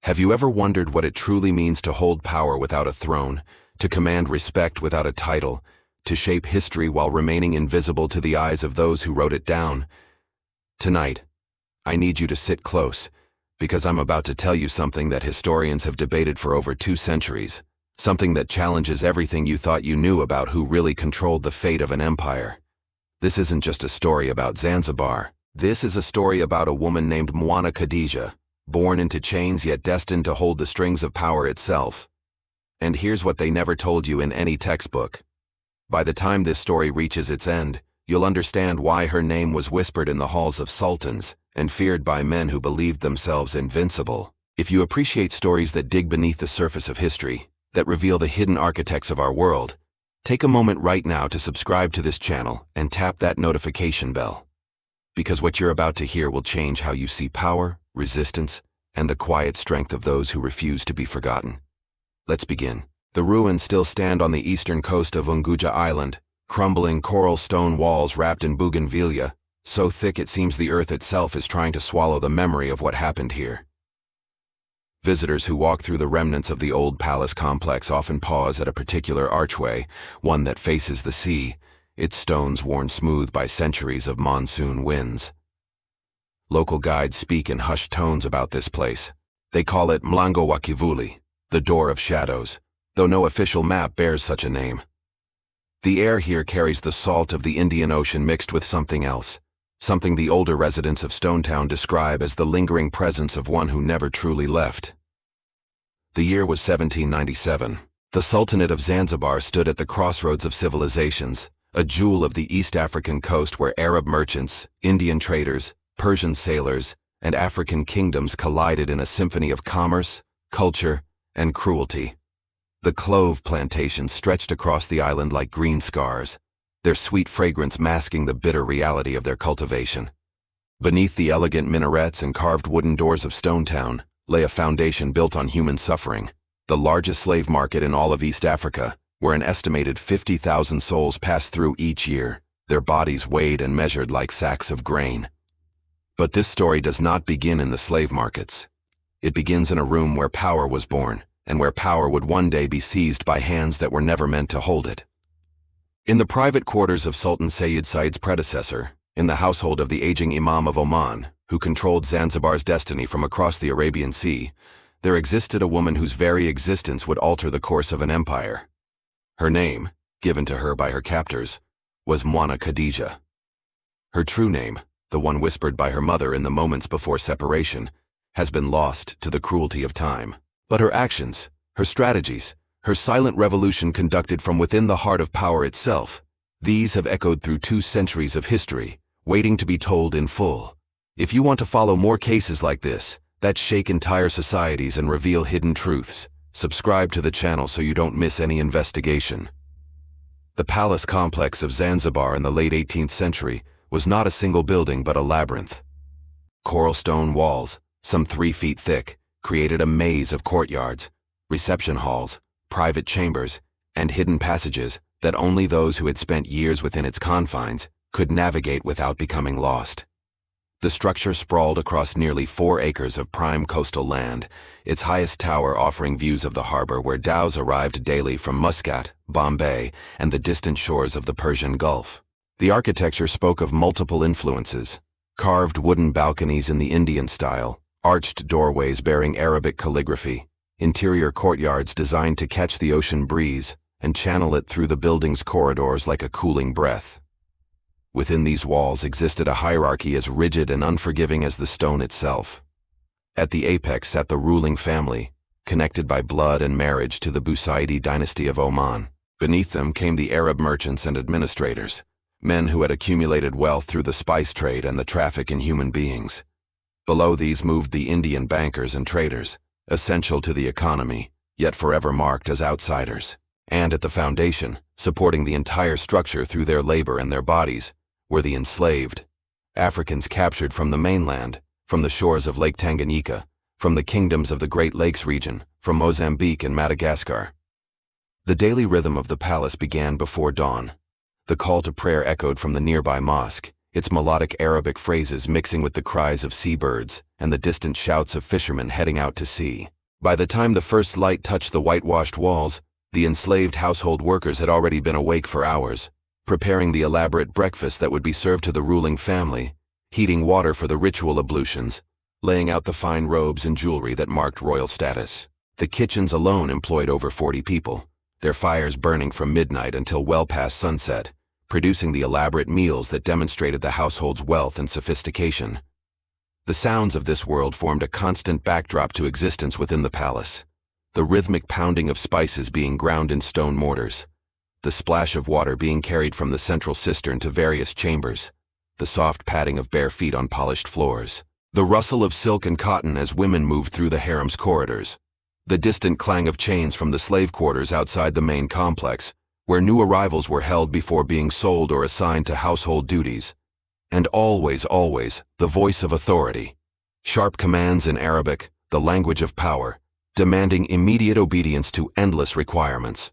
Have you ever wondered what it truly means to hold power without a throne, to command respect without a title, to shape history while remaining invisible to the eyes of those who wrote it down? Tonight, I need you to sit close, because I'm about to tell you something that historians have debated for over 2 centuries, something that challenges everything you thought you knew about who really controlled the fate of an empire. This isn't just a story about Zanzibar. This is a story about a woman named Mwana Khadija, born into chains yet destined to hold the strings of power itself. And here's what they never told you in any textbook. By the time this story reaches its end, you'll understand why her name was whispered in the halls of sultans and feared by men who believed themselves invincible. If you appreciate stories that dig beneath the surface of history, that reveal the hidden architects of our world, take a moment right now to subscribe to this channel and tap that notification bell. Because what you're about to hear will change how you see power, resistance, and the quiet strength of those who refuse to be forgotten. Let's begin. The ruins still stand on the eastern coast of Unguja Island, crumbling coral stone walls wrapped in bougainvillea, so thick it seems the earth itself is trying to swallow the memory of what happened here. Visitors who walk through the remnants of the old palace complex often pause at a particular archway, one that faces the sea, its stones worn smooth by centuries of monsoon winds. Local guides speak in hushed tones about this place. They call it Mlango wa Kivuli, the Door of Shadows, though no official map bears such a name. The air here carries the salt of the Indian Ocean mixed with something else, something the older residents of Stonetown describe as the lingering presence of one who never truly left. The year was 1797. The Sultanate of Zanzibar stood at the crossroads of civilizations, a jewel of the East African coast where Arab merchants, Indian traders, Persian sailors, and African kingdoms collided in a symphony of commerce, culture, and cruelty. The clove plantations stretched across the island like green scars, their sweet fragrance masking the bitter reality of their cultivation. Beneath the elegant minarets and carved wooden doors of Stonetown lay a foundation built on human suffering, the largest slave market in all of East Africa, where an estimated 50,000 souls passed through each year, their bodies weighed and measured like sacks of grain. But this story does not begin in the slave markets. It begins in a room where power was born, and where power would one day be seized by hands that were never meant to hold it. In the private quarters of Sultan Sayyid Said's predecessor, in the household of the aging Imam of Oman, who controlled Zanzibar's destiny from across the Arabian Sea, there existed a woman whose very existence would alter the course of an empire. Her name, given to her by her captors, was Mwana Khadija. Her true name, the one whispered by her mother in the moments before separation, has been lost to the cruelty of time. But her actions, her strategies, her silent revolution conducted from within the heart of power itself, these have echoed through 2 centuries of history, waiting to be told in full. If you want to follow more cases like this, that shake entire societies and reveal hidden truths, subscribe to the channel so you don't miss any investigation. The palace complex of Zanzibar in the late 18th century was not a single building but a labyrinth. Coral stone walls, some 3 feet thick, created a maze of courtyards, reception halls, private chambers, and hidden passages that only those who had spent years within its confines could navigate without becoming lost. The structure sprawled across nearly 4 acres of prime coastal land, its highest tower offering views of the harbor where dhows arrived daily from Muscat, Bombay, and the distant shores of the Persian Gulf. The architecture spoke of multiple influences: carved wooden balconies in the Indian style, arched doorways bearing Arabic calligraphy, interior courtyards designed to catch the ocean breeze and channel it through the building's corridors like a cooling breath. Within these walls existed a hierarchy as rigid and unforgiving as the stone itself. At the apex sat the ruling family, connected by blood and marriage to the Busaidi dynasty of Oman. Beneath them came the Arab merchants and administrators, men who had accumulated wealth through the spice trade and the traffic in human beings. Below these moved the Indian bankers and traders, essential to the economy, yet forever marked as outsiders. And at the foundation, supporting the entire structure through their labor and their bodies, were the enslaved, Africans captured from the mainland, from the shores of Lake Tanganyika, from the kingdoms of the Great Lakes region, from Mozambique and Madagascar. The daily rhythm of the palace began before dawn. The call to prayer echoed from the nearby mosque, its melodic Arabic phrases mixing with the cries of seabirds and the distant shouts of fishermen heading out to sea. By the time the first light touched the whitewashed walls, the enslaved household workers had already been awake for hours, preparing the elaborate breakfast that would be served to the ruling family, heating water for the ritual ablutions, laying out the fine robes and jewelry that marked royal status. The kitchens alone employed over 40 people, their fires burning from midnight until well past sunset, producing the elaborate meals that demonstrated the household's wealth and sophistication. The sounds of this world formed a constant backdrop to existence within the palace, the rhythmic pounding of spices being ground in stone mortars, the splash of water being carried from the central cistern to various chambers, the soft padding of bare feet on polished floors, the rustle of silk and cotton as women moved through the harem's corridors, the distant clang of chains from the slave quarters outside the main complex, where new arrivals were held before being sold or assigned to household duties, and always, the voice of authority. Sharp commands in Arabic, the language of power, demanding immediate obedience to endless requirements.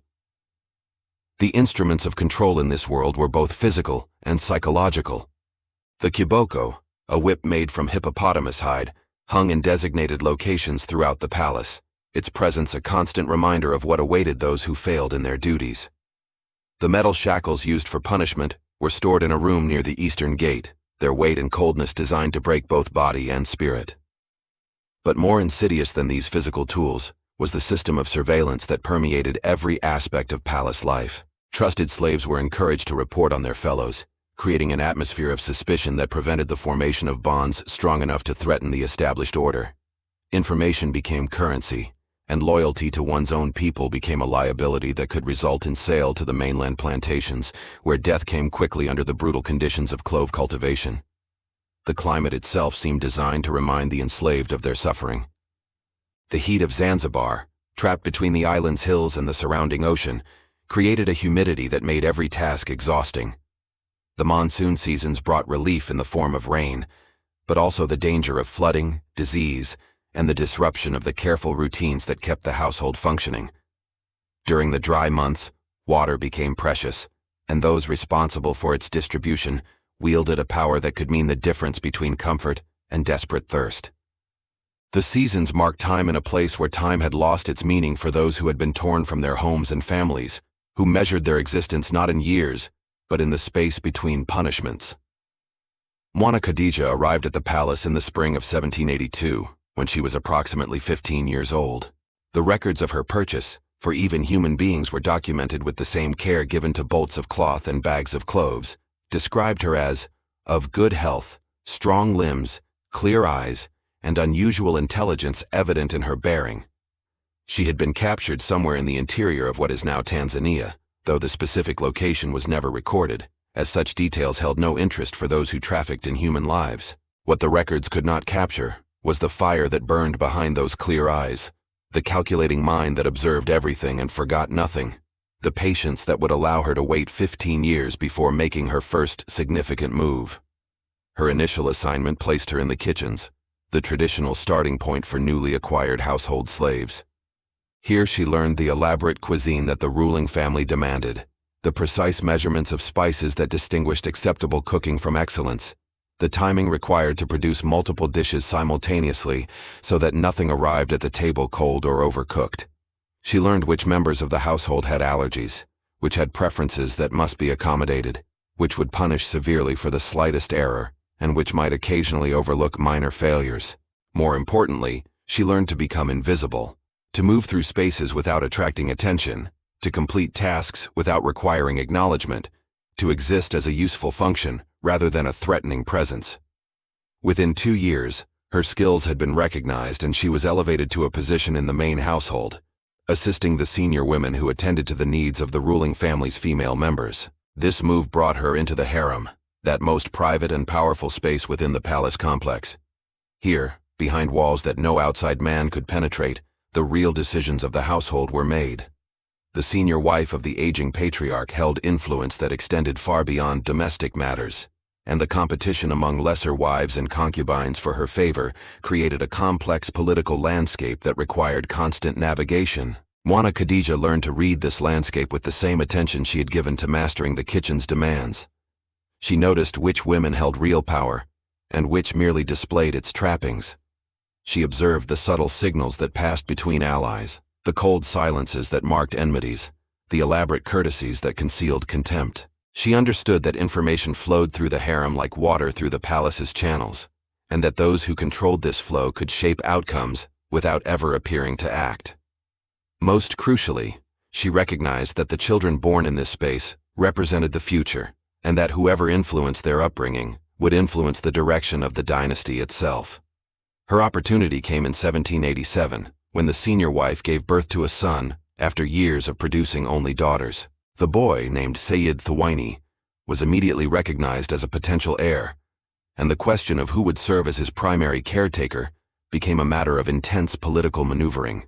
The instruments of control in this world were both physical and psychological. The kiboko, a whip made from hippopotamus hide, hung in designated locations throughout the palace, its presence a constant reminder of what awaited those who failed in their duties. The metal shackles used for punishment were stored in a room near the eastern gate, their weight and coldness designed to break both body and spirit. But more insidious than these physical tools was the system of surveillance that permeated every aspect of palace life. Trusted slaves were encouraged to report on their fellows, creating an atmosphere of suspicion that prevented the formation of bonds strong enough to threaten the established order. Information became currency, and loyalty to one's own people became a liability that could result in sale to the mainland plantations, where death came quickly under the brutal conditions of clove cultivation. The climate itself seemed designed to remind the enslaved of their suffering. The heat of Zanzibar, trapped between the island's hills and the surrounding ocean, created a humidity that made every task exhausting. The monsoon seasons brought relief in the form of rain, but also the danger of flooding, disease, and the disruption of the careful routines that kept the household functioning. During the dry months, water became precious, and those responsible for its distribution wielded a power that could mean the difference between comfort and desperate thirst. The seasons marked time in a place where time had lost its meaning for those who had been torn from their homes and families, who measured their existence not in years, but in the space between punishments. Mwana Khadija arrived at the palace in the spring of 1782, when she was approximately 15 years old. The records of her purchase, for even human beings were documented with the same care given to bolts of cloth and bags of cloves, described her as of good health, strong limbs, clear eyes, and unusual intelligence evident in her bearing. She had been captured somewhere in the interior of what is now Tanzania, though the specific location was never recorded, as such details held no interest for those who trafficked in human lives. What the records could not capture was the fire that burned behind those clear eyes, the calculating mind that observed everything and forgot nothing, the patience that would allow her to wait 15 years before making her first significant move. Her initial assignment placed her in the kitchens, the traditional starting point for newly acquired household slaves. Here she learned the elaborate cuisine that the ruling family demanded, the precise measurements of spices that distinguished acceptable cooking from excellence, the timing required to produce multiple dishes simultaneously so that nothing arrived at the table cold or overcooked. She learned which members of the household had allergies, which had preferences that must be accommodated, which would punish severely for the slightest error, and which might occasionally overlook minor failures. More importantly, she learned to become invisible, to move through spaces without attracting attention, to complete tasks without requiring acknowledgement, to exist as a useful function rather than a threatening presence. Within 2 years, her skills had been recognized and she was elevated to a position in the main household, assisting the senior women who attended to the needs of the ruling family's female members. This move brought her into the harem, that most private and powerful space within the palace complex. Here, behind walls that no outside man could penetrate, the real decisions of the household were made. The senior wife of the aging patriarch held influence that extended far beyond domestic matters, and the competition among lesser wives and concubines for her favor created a complex political landscape that required constant navigation. Mwana Khadija learned to read this landscape with the same attention she had given to mastering the kitchen's demands. She noticed which women held real power, and which merely displayed its trappings. She observed the subtle signals that passed between allies, the cold silences that marked enmities, the elaborate courtesies that concealed contempt. She understood that information flowed through the harem like water through the palace's channels, and that those who controlled this flow could shape outcomes without ever appearing to act. Most crucially, she recognized that the children born in this space represented the future, and that whoever influenced their upbringing would influence the direction of the dynasty itself. Her opportunity came in 1787, when the senior wife gave birth to a son after years of producing only daughters. The boy, named Sayyid Thuwaini, was immediately recognized as a potential heir, and the question of who would serve as his primary caretaker became a matter of intense political maneuvering.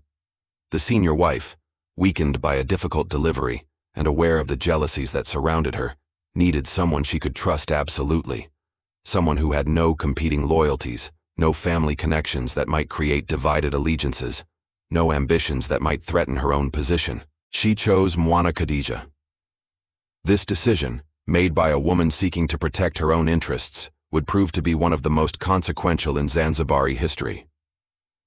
The senior wife, weakened by a difficult delivery and aware of the jealousies that surrounded her, needed someone she could trust absolutely, someone who had no competing loyalties, no family connections that might create divided allegiances, no ambitions that might threaten her own position. She chose Mwana Khadija. This decision, made by a woman seeking to protect her own interests, would prove to be one of the most consequential in Zanzibari history.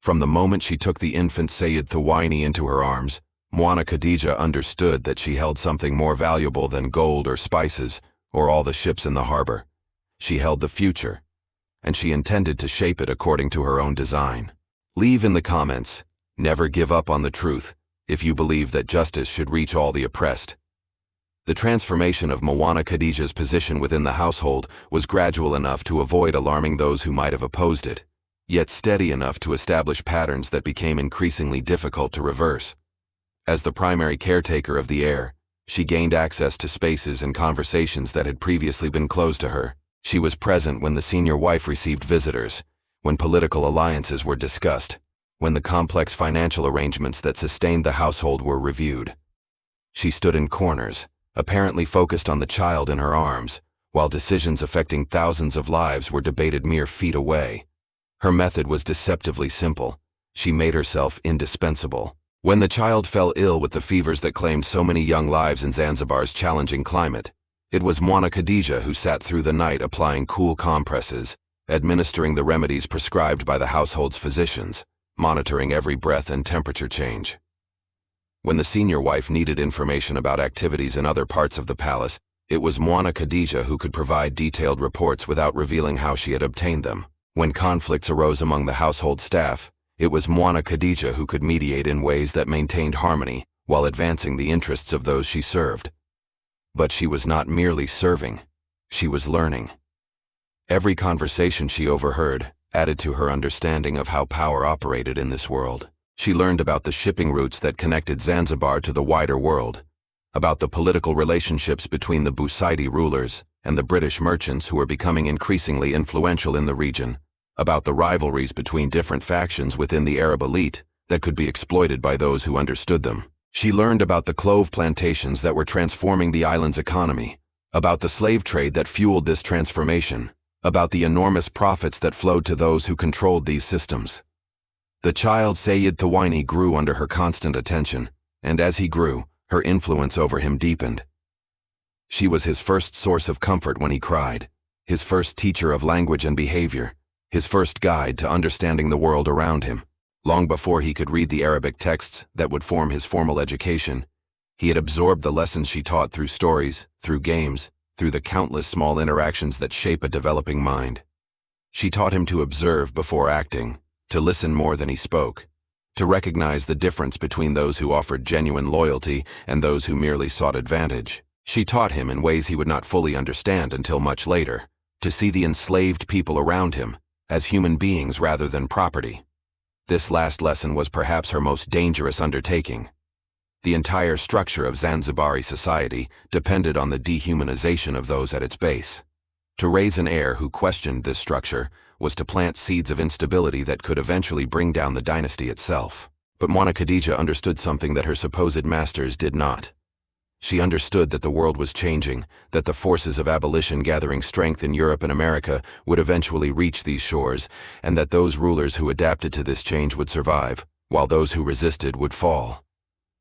From the moment she took the infant Sayyid Thuwaini into her arms, Mwana Khadija understood that she held something more valuable than gold or spices or all the ships in the harbor. She held the future, and she intended to shape it according to her own design. Leave in the comments, never give up on the truth, if you believe that justice should reach all the oppressed. The transformation of Mwana Khadija's position within the household was gradual enough to avoid alarming those who might have opposed it, yet steady enough to establish patterns that became increasingly difficult to reverse. As the primary caretaker of the heir, she gained access to spaces and conversations that had previously been closed to her. She was present when the senior wife received visitors, when political alliances were discussed, when the complex financial arrangements that sustained the household were reviewed. She stood in corners, apparently focused on the child in her arms, while decisions affecting thousands of lives were debated mere feet away. Her method was deceptively simple. She made herself indispensable. When the child fell ill with the fevers that claimed so many young lives in Zanzibar's challenging climate, it was Mwana Khadija who sat through the night applying cool compresses, administering the remedies prescribed by the household's physicians, monitoring every breath and temperature change. When the senior wife needed information about activities in other parts of the palace, it was Mwana Khadija who could provide detailed reports without revealing how she had obtained them. When conflicts arose among the household staff, it was Mwana Khadija who could mediate in ways that maintained harmony while advancing the interests of those she served. But she was not merely serving, she was learning. Every conversation she overheard added to her understanding of how power operated in this world. She learned about the shipping routes that connected Zanzibar to the wider world, about the political relationships between the Busaidi rulers and the British merchants who were becoming increasingly influential in the region, about the rivalries between different factions within the Arab elite that could be exploited by those who understood them. She learned about the clove plantations that were transforming the island's economy, about the slave trade that fueled this transformation, about the enormous profits that flowed to those who controlled these systems. The child Sayyid Thuwaini grew under her constant attention, and as he grew, her influence over him deepened. She was his first source of comfort when he cried, his first teacher of language and behavior, his first guide to understanding the world around him. Long before he could read the Arabic texts that would form his formal education, he had absorbed the lessons she taught through stories, through games, through the countless small interactions that shape a developing mind. She taught him to observe before acting, to listen more than he spoke, to recognize the difference between those who offered genuine loyalty and those who merely sought advantage. She taught him in ways he would not fully understand until much later, to see the enslaved people around him as human beings rather than property. This last lesson was perhaps her most dangerous undertaking. The entire structure of Zanzibari society depended on the dehumanization of those at its base. To raise an heir who questioned this structure was to plant seeds of instability that could eventually bring down the dynasty itself. But Mwana Khadija understood something that her supposed masters did not. She understood that the world was changing, that the forces of abolition gathering strength in Europe and America would eventually reach these shores, and that those rulers who adapted to this change would survive, while those who resisted would fall.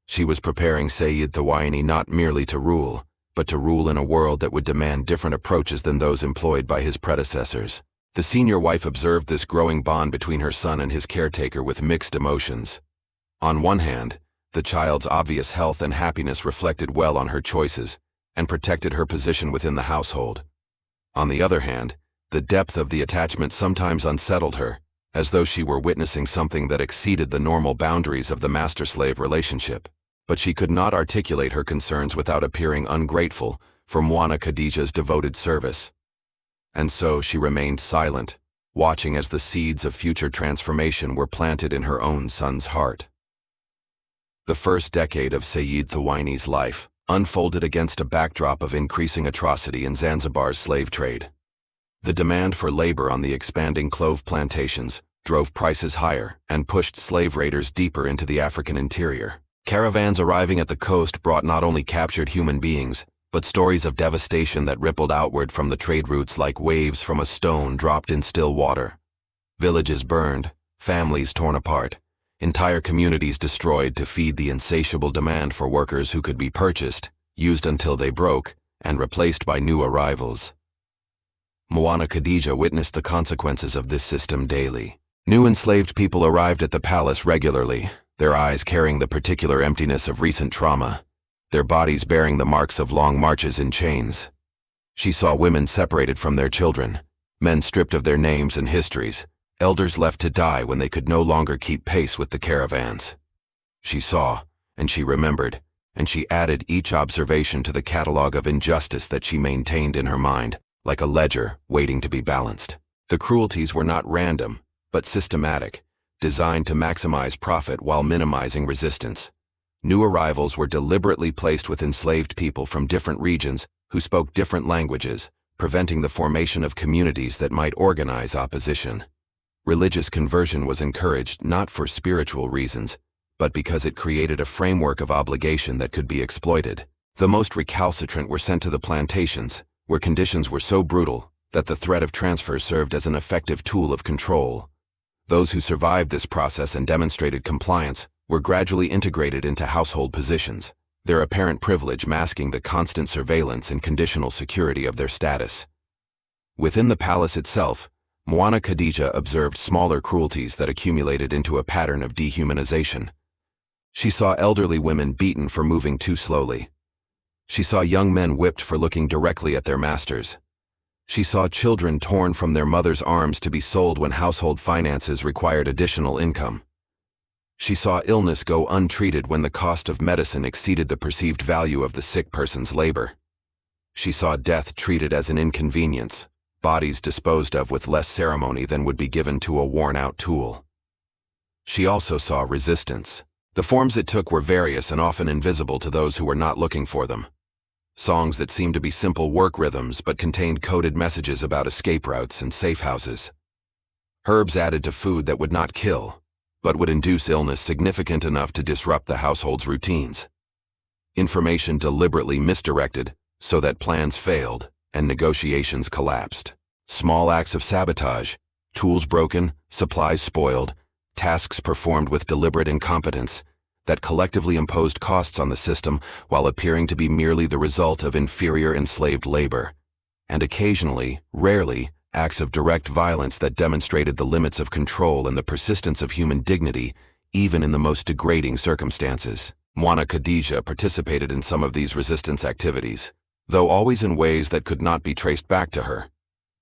She was preparing Sayyid Thuwaini not merely to rule, but to rule in a world that would demand different approaches than those employed by his predecessors. The senior wife observed this growing bond between her son and his caretaker with mixed emotions. On one hand, the child's obvious health and happiness reflected well on her choices and protected her position within the household. On the other hand, the depth of the attachment sometimes unsettled her, as though she were witnessing something that exceeded the normal boundaries of the master-slave relationship. But she could not articulate her concerns without appearing ungrateful for Mwana Khadija's devoted service. And so she remained silent, watching as the seeds of future transformation were planted in her own son's heart. The first decade of Sayyid Thawani's life unfolded against a backdrop of increasing atrocity in Zanzibar's slave trade. The demand for labor on the expanding clove plantations drove prices higher and pushed slave raiders deeper into the African interior. Caravans arriving at the coast brought not only captured human beings, but stories of devastation that rippled outward from the trade routes like waves from a stone dropped in still water. Villages burned, families torn apart, entire communities destroyed to feed the insatiable demand for workers who could be purchased, used until they broke, and replaced by new arrivals. Mwana Khadija witnessed the consequences of this system daily. New enslaved people arrived at the palace regularly, their eyes carrying the particular emptiness of recent trauma, their bodies bearing the marks of long marches in chains. She saw women separated from their children, men stripped of their names and histories, elders left to die when they could no longer keep pace with the caravans. She saw, and she remembered, and she added each observation to the catalog of injustice that she maintained in her mind, like a ledger waiting to be balanced. The cruelties were not random, but systematic, designed to maximize profit while minimizing resistance. New arrivals were deliberately placed with enslaved people from different regions who spoke different languages, preventing the formation of communities that might organize opposition. Religious conversion was encouraged not for spiritual reasons, but because it created a framework of obligation that could be exploited. The most recalcitrant were sent to the plantations, where conditions were so brutal that the threat of transfer served as an effective tool of control. Those who survived this process and demonstrated compliance were gradually integrated into household positions, their apparent privilege masking the constant surveillance and conditional security of their status. Within the palace itself, Mwana Khadija observed smaller cruelties that accumulated into a pattern of dehumanization. She saw elderly women beaten for moving too slowly. She saw young men whipped for looking directly at their masters. She saw children torn from their mothers' arms to be sold when household finances required additional income. She saw illness go untreated when the cost of medicine exceeded the perceived value of the sick person's labor. She saw death treated as an inconvenience, bodies disposed of with less ceremony than would be given to a worn-out tool. She also saw resistance. The forms it took were various and often invisible to those who were not looking for them. Songs that seemed to be simple work rhythms but contained coded messages about escape routes and safe houses. Herbs added to food that would not kill, but would induce illness significant enough to disrupt the household's routines. Information deliberately misdirected so that plans failed and negotiations collapsed. Small acts of sabotage, tools broken, supplies spoiled, tasks performed with deliberate incompetence, that collectively imposed costs on the system while appearing to be merely the result of inferior enslaved labor, and occasionally, rarely, acts of direct violence that demonstrated the limits of control and the persistence of human dignity, even in the most degrading circumstances. Mwana Khadija participated in some of these resistance activities, though always in ways that could not be traced back to her.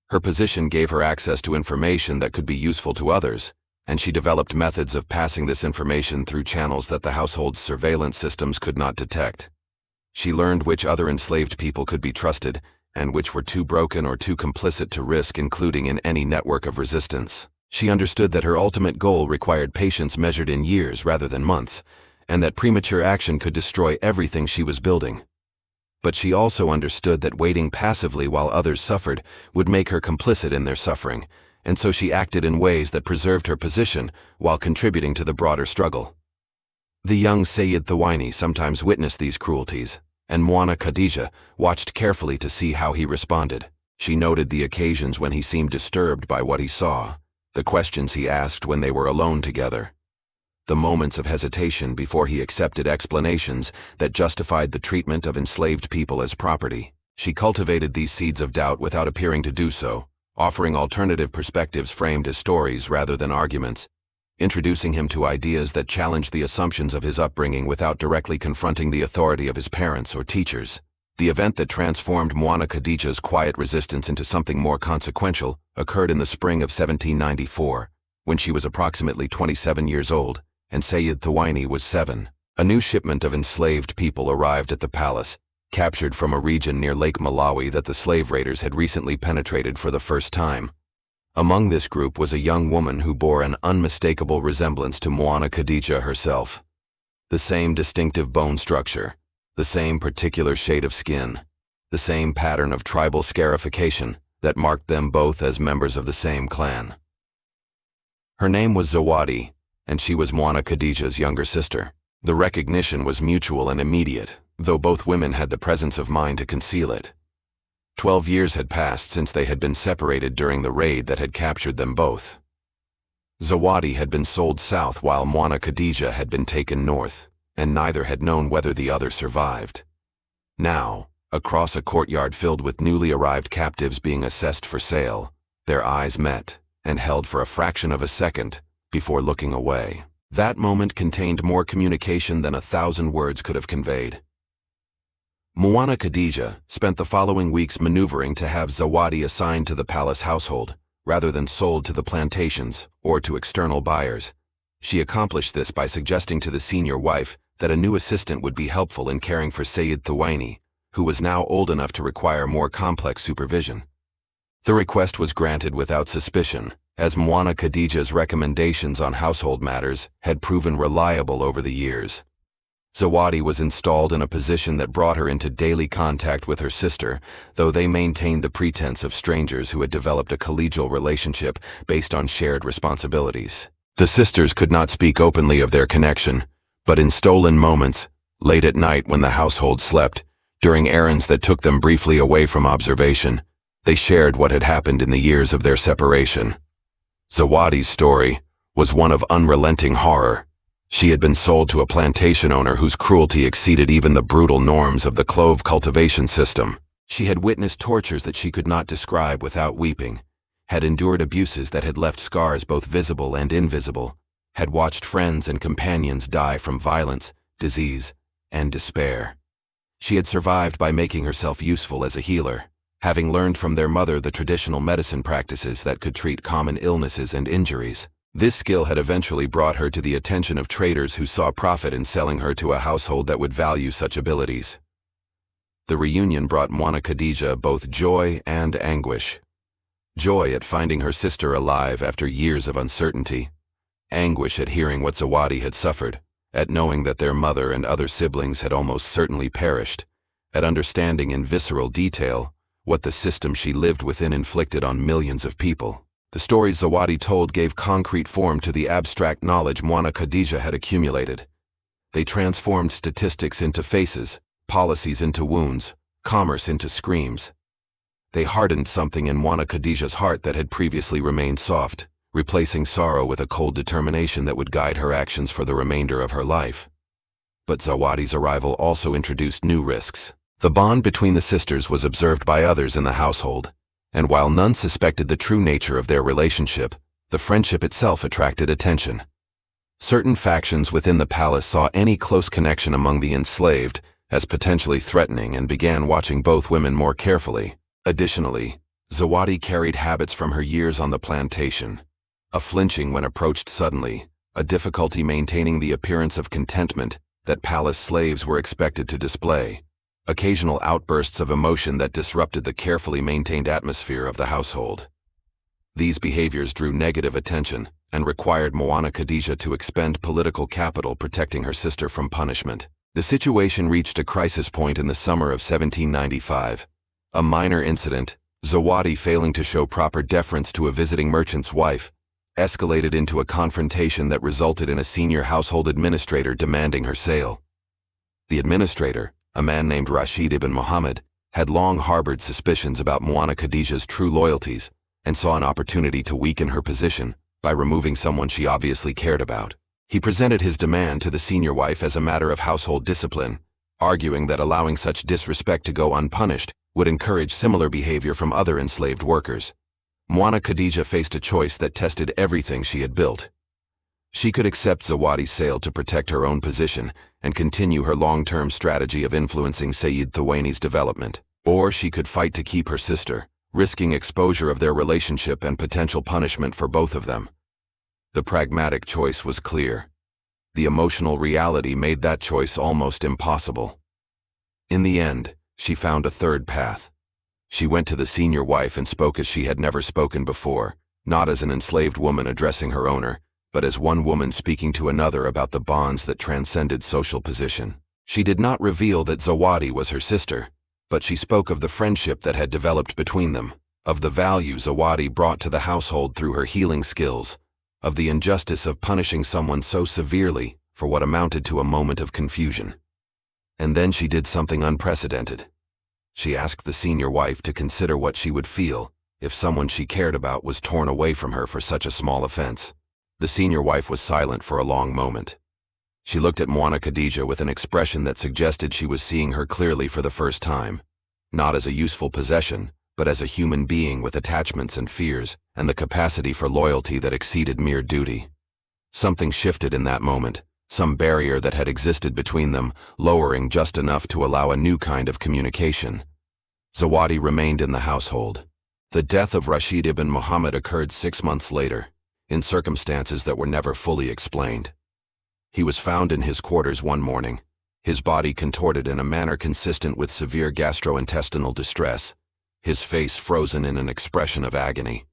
Her position gave her access to information that could be useful to others, and she developed methods of passing this information through channels that the household's surveillance systems could not detect. She learned which other enslaved people could be trusted, and which were too broken or too complicit to risk including in any network of resistance. She understood that her ultimate goal required patience measured in years rather than months, and that premature action could destroy everything she was building. But she also understood that waiting passively while others suffered would make her complicit in their suffering, and so she acted in ways that preserved her position while contributing to the broader struggle. The young Sayyid Thawani sometimes witnessed these cruelties, and Mwana Khadija watched carefully to see how he responded. She noted the occasions when he seemed disturbed by what he saw, the questions he asked when they were alone together, the moments of hesitation before he accepted explanations that justified the treatment of enslaved people as property. She cultivated these seeds of doubt without appearing to do so, offering alternative perspectives framed as stories rather than arguments, introducing him to ideas that challenge the assumptions of his upbringing without directly confronting the authority of his parents or teachers. The event that transformed Mwana Khadija's quiet resistance into something more consequential occurred in the spring of 1794, when she was approximately 27 years old, and Sayyid Thuwaini was 7. A new shipment of enslaved people arrived at the palace, captured from a region near Lake Malawi that the slave raiders had recently penetrated for the first time. Among this group was a young woman who bore an unmistakable resemblance to Mwana Khadija herself. The same distinctive bone structure, the same particular shade of skin, the same pattern of tribal scarification that marked them both as members of the same clan. Her name was Zawadi, and she was Mwana Khadija's younger sister. The recognition was mutual and immediate, though both women had the presence of mind to conceal it. 12 years had passed since they had been separated during the raid that had captured them both. Zawadi had been sold south while Mwana Khadija had been taken north, and neither had known whether the other survived. Now, across a courtyard filled with newly arrived captives being assessed for sale, their eyes met and held for a fraction of a second before looking away. That moment contained more communication than 1,000 words could have conveyed. Mwana Khadija spent the following weeks maneuvering to have Zawadi assigned to the palace household, rather than sold to the plantations or to external buyers. She accomplished this by suggesting to the senior wife that a new assistant would be helpful in caring for Sayyid Thuwaini, who was now old enough to require more complex supervision. The request was granted without suspicion, as Mwana Khadija's recommendations on household matters had proven reliable over the years. Zawadi was installed in a position that brought her into daily contact with her sister, though they maintained the pretense of strangers who had developed a collegial relationship based on shared responsibilities. The sisters could not speak openly of their connection, but in stolen moments, late at night when the household slept, during errands that took them briefly away from observation, they shared what had happened in the years of their separation. Zawadi's story was one of unrelenting horror. She had been sold to a plantation owner whose cruelty exceeded even the brutal norms of the clove cultivation system. She had witnessed tortures that she could not describe without weeping, had endured abuses that had left scars both visible and invisible, had watched friends and companions die from violence, disease, and despair. She had survived by making herself useful as a healer, having learned from their mother the traditional medicine practices that could treat common illnesses and injuries. This skill had eventually brought her to the attention of traders who saw profit in selling her to a household that would value such abilities. The reunion brought Mwana Khadija both joy and anguish. Joy at finding her sister alive after years of uncertainty. Anguish at hearing what Zawadi had suffered, at knowing that their mother and other siblings had almost certainly perished, at understanding in visceral detail what the system she lived within inflicted on millions of people. The stories Zawadi told gave concrete form to the abstract knowledge Mwana Khadija had accumulated. They transformed statistics into faces, policies into wounds, commerce into screams. They hardened something in Mwana Khadija's heart that had previously remained soft, replacing sorrow with a cold determination that would guide her actions for the remainder of her life. But Zawadi's arrival also introduced new risks. The bond between the sisters was observed by others in the household, and while none suspected the true nature of their relationship, the friendship itself attracted attention. Certain factions within the palace saw any close connection among the enslaved as potentially threatening and began watching both women more carefully. Additionally, Zawadi carried habits from her years on the plantation. A flinching when approached suddenly, a difficulty maintaining the appearance of contentment that palace slaves were expected to display. Occasional outbursts of emotion that disrupted the carefully maintained atmosphere of the household. These behaviors drew negative attention and required Mwana Khadija to expend political capital protecting her sister from punishment. The situation reached a crisis point in the summer of 1795. A minor incident, Zawadi failing to show proper deference to a visiting merchant's wife, escalated into a confrontation that resulted in a senior household administrator demanding her sale. The administrator, a man named Rashid ibn Muhammad, had long harbored suspicions about Mwana Khadija's true loyalties and saw an opportunity to weaken her position by removing someone she obviously cared about. He presented his demand to the senior wife as a matter of household discipline, arguing that allowing such disrespect to go unpunished would encourage similar behavior from other enslaved workers. Mwana Khadija faced a choice that tested everything she had built. She could accept Zawadi's sale to protect her own position and continue her long-term strategy of influencing Sayyid Thawani's development. Or she could fight to keep her sister, risking exposure of their relationship and potential punishment for both of them. The pragmatic choice was clear. The emotional reality made that choice almost impossible. In the end, she found a third path. She went to the senior wife and spoke as she had never spoken before, not as an enslaved woman addressing her owner, but as one woman speaking to another about the bonds that transcended social position. She did not reveal that Zawadi was her sister, but she spoke of the friendship that had developed between them, of the value Zawadi brought to the household through her healing skills, of the injustice of punishing someone so severely for what amounted to a moment of confusion. And then she did something unprecedented. She asked the senior wife to consider what she would feel if someone she cared about was torn away from her for such a small offense. The senior wife was silent for a long moment. She looked at Mwana Khadija with an expression that suggested she was seeing her clearly for the first time, not as a useful possession, but as a human being with attachments and fears, and the capacity for loyalty that exceeded mere duty. Something shifted in that moment, some barrier that had existed between them, lowering just enough to allow a new kind of communication. Zawadi remained in the household. The death of Rashid ibn Muhammad occurred 6 months later, in circumstances that were never fully explained. He was found in his quarters one morning, his body contorted in a manner consistent with severe gastrointestinal distress, his face frozen in an expression of agony.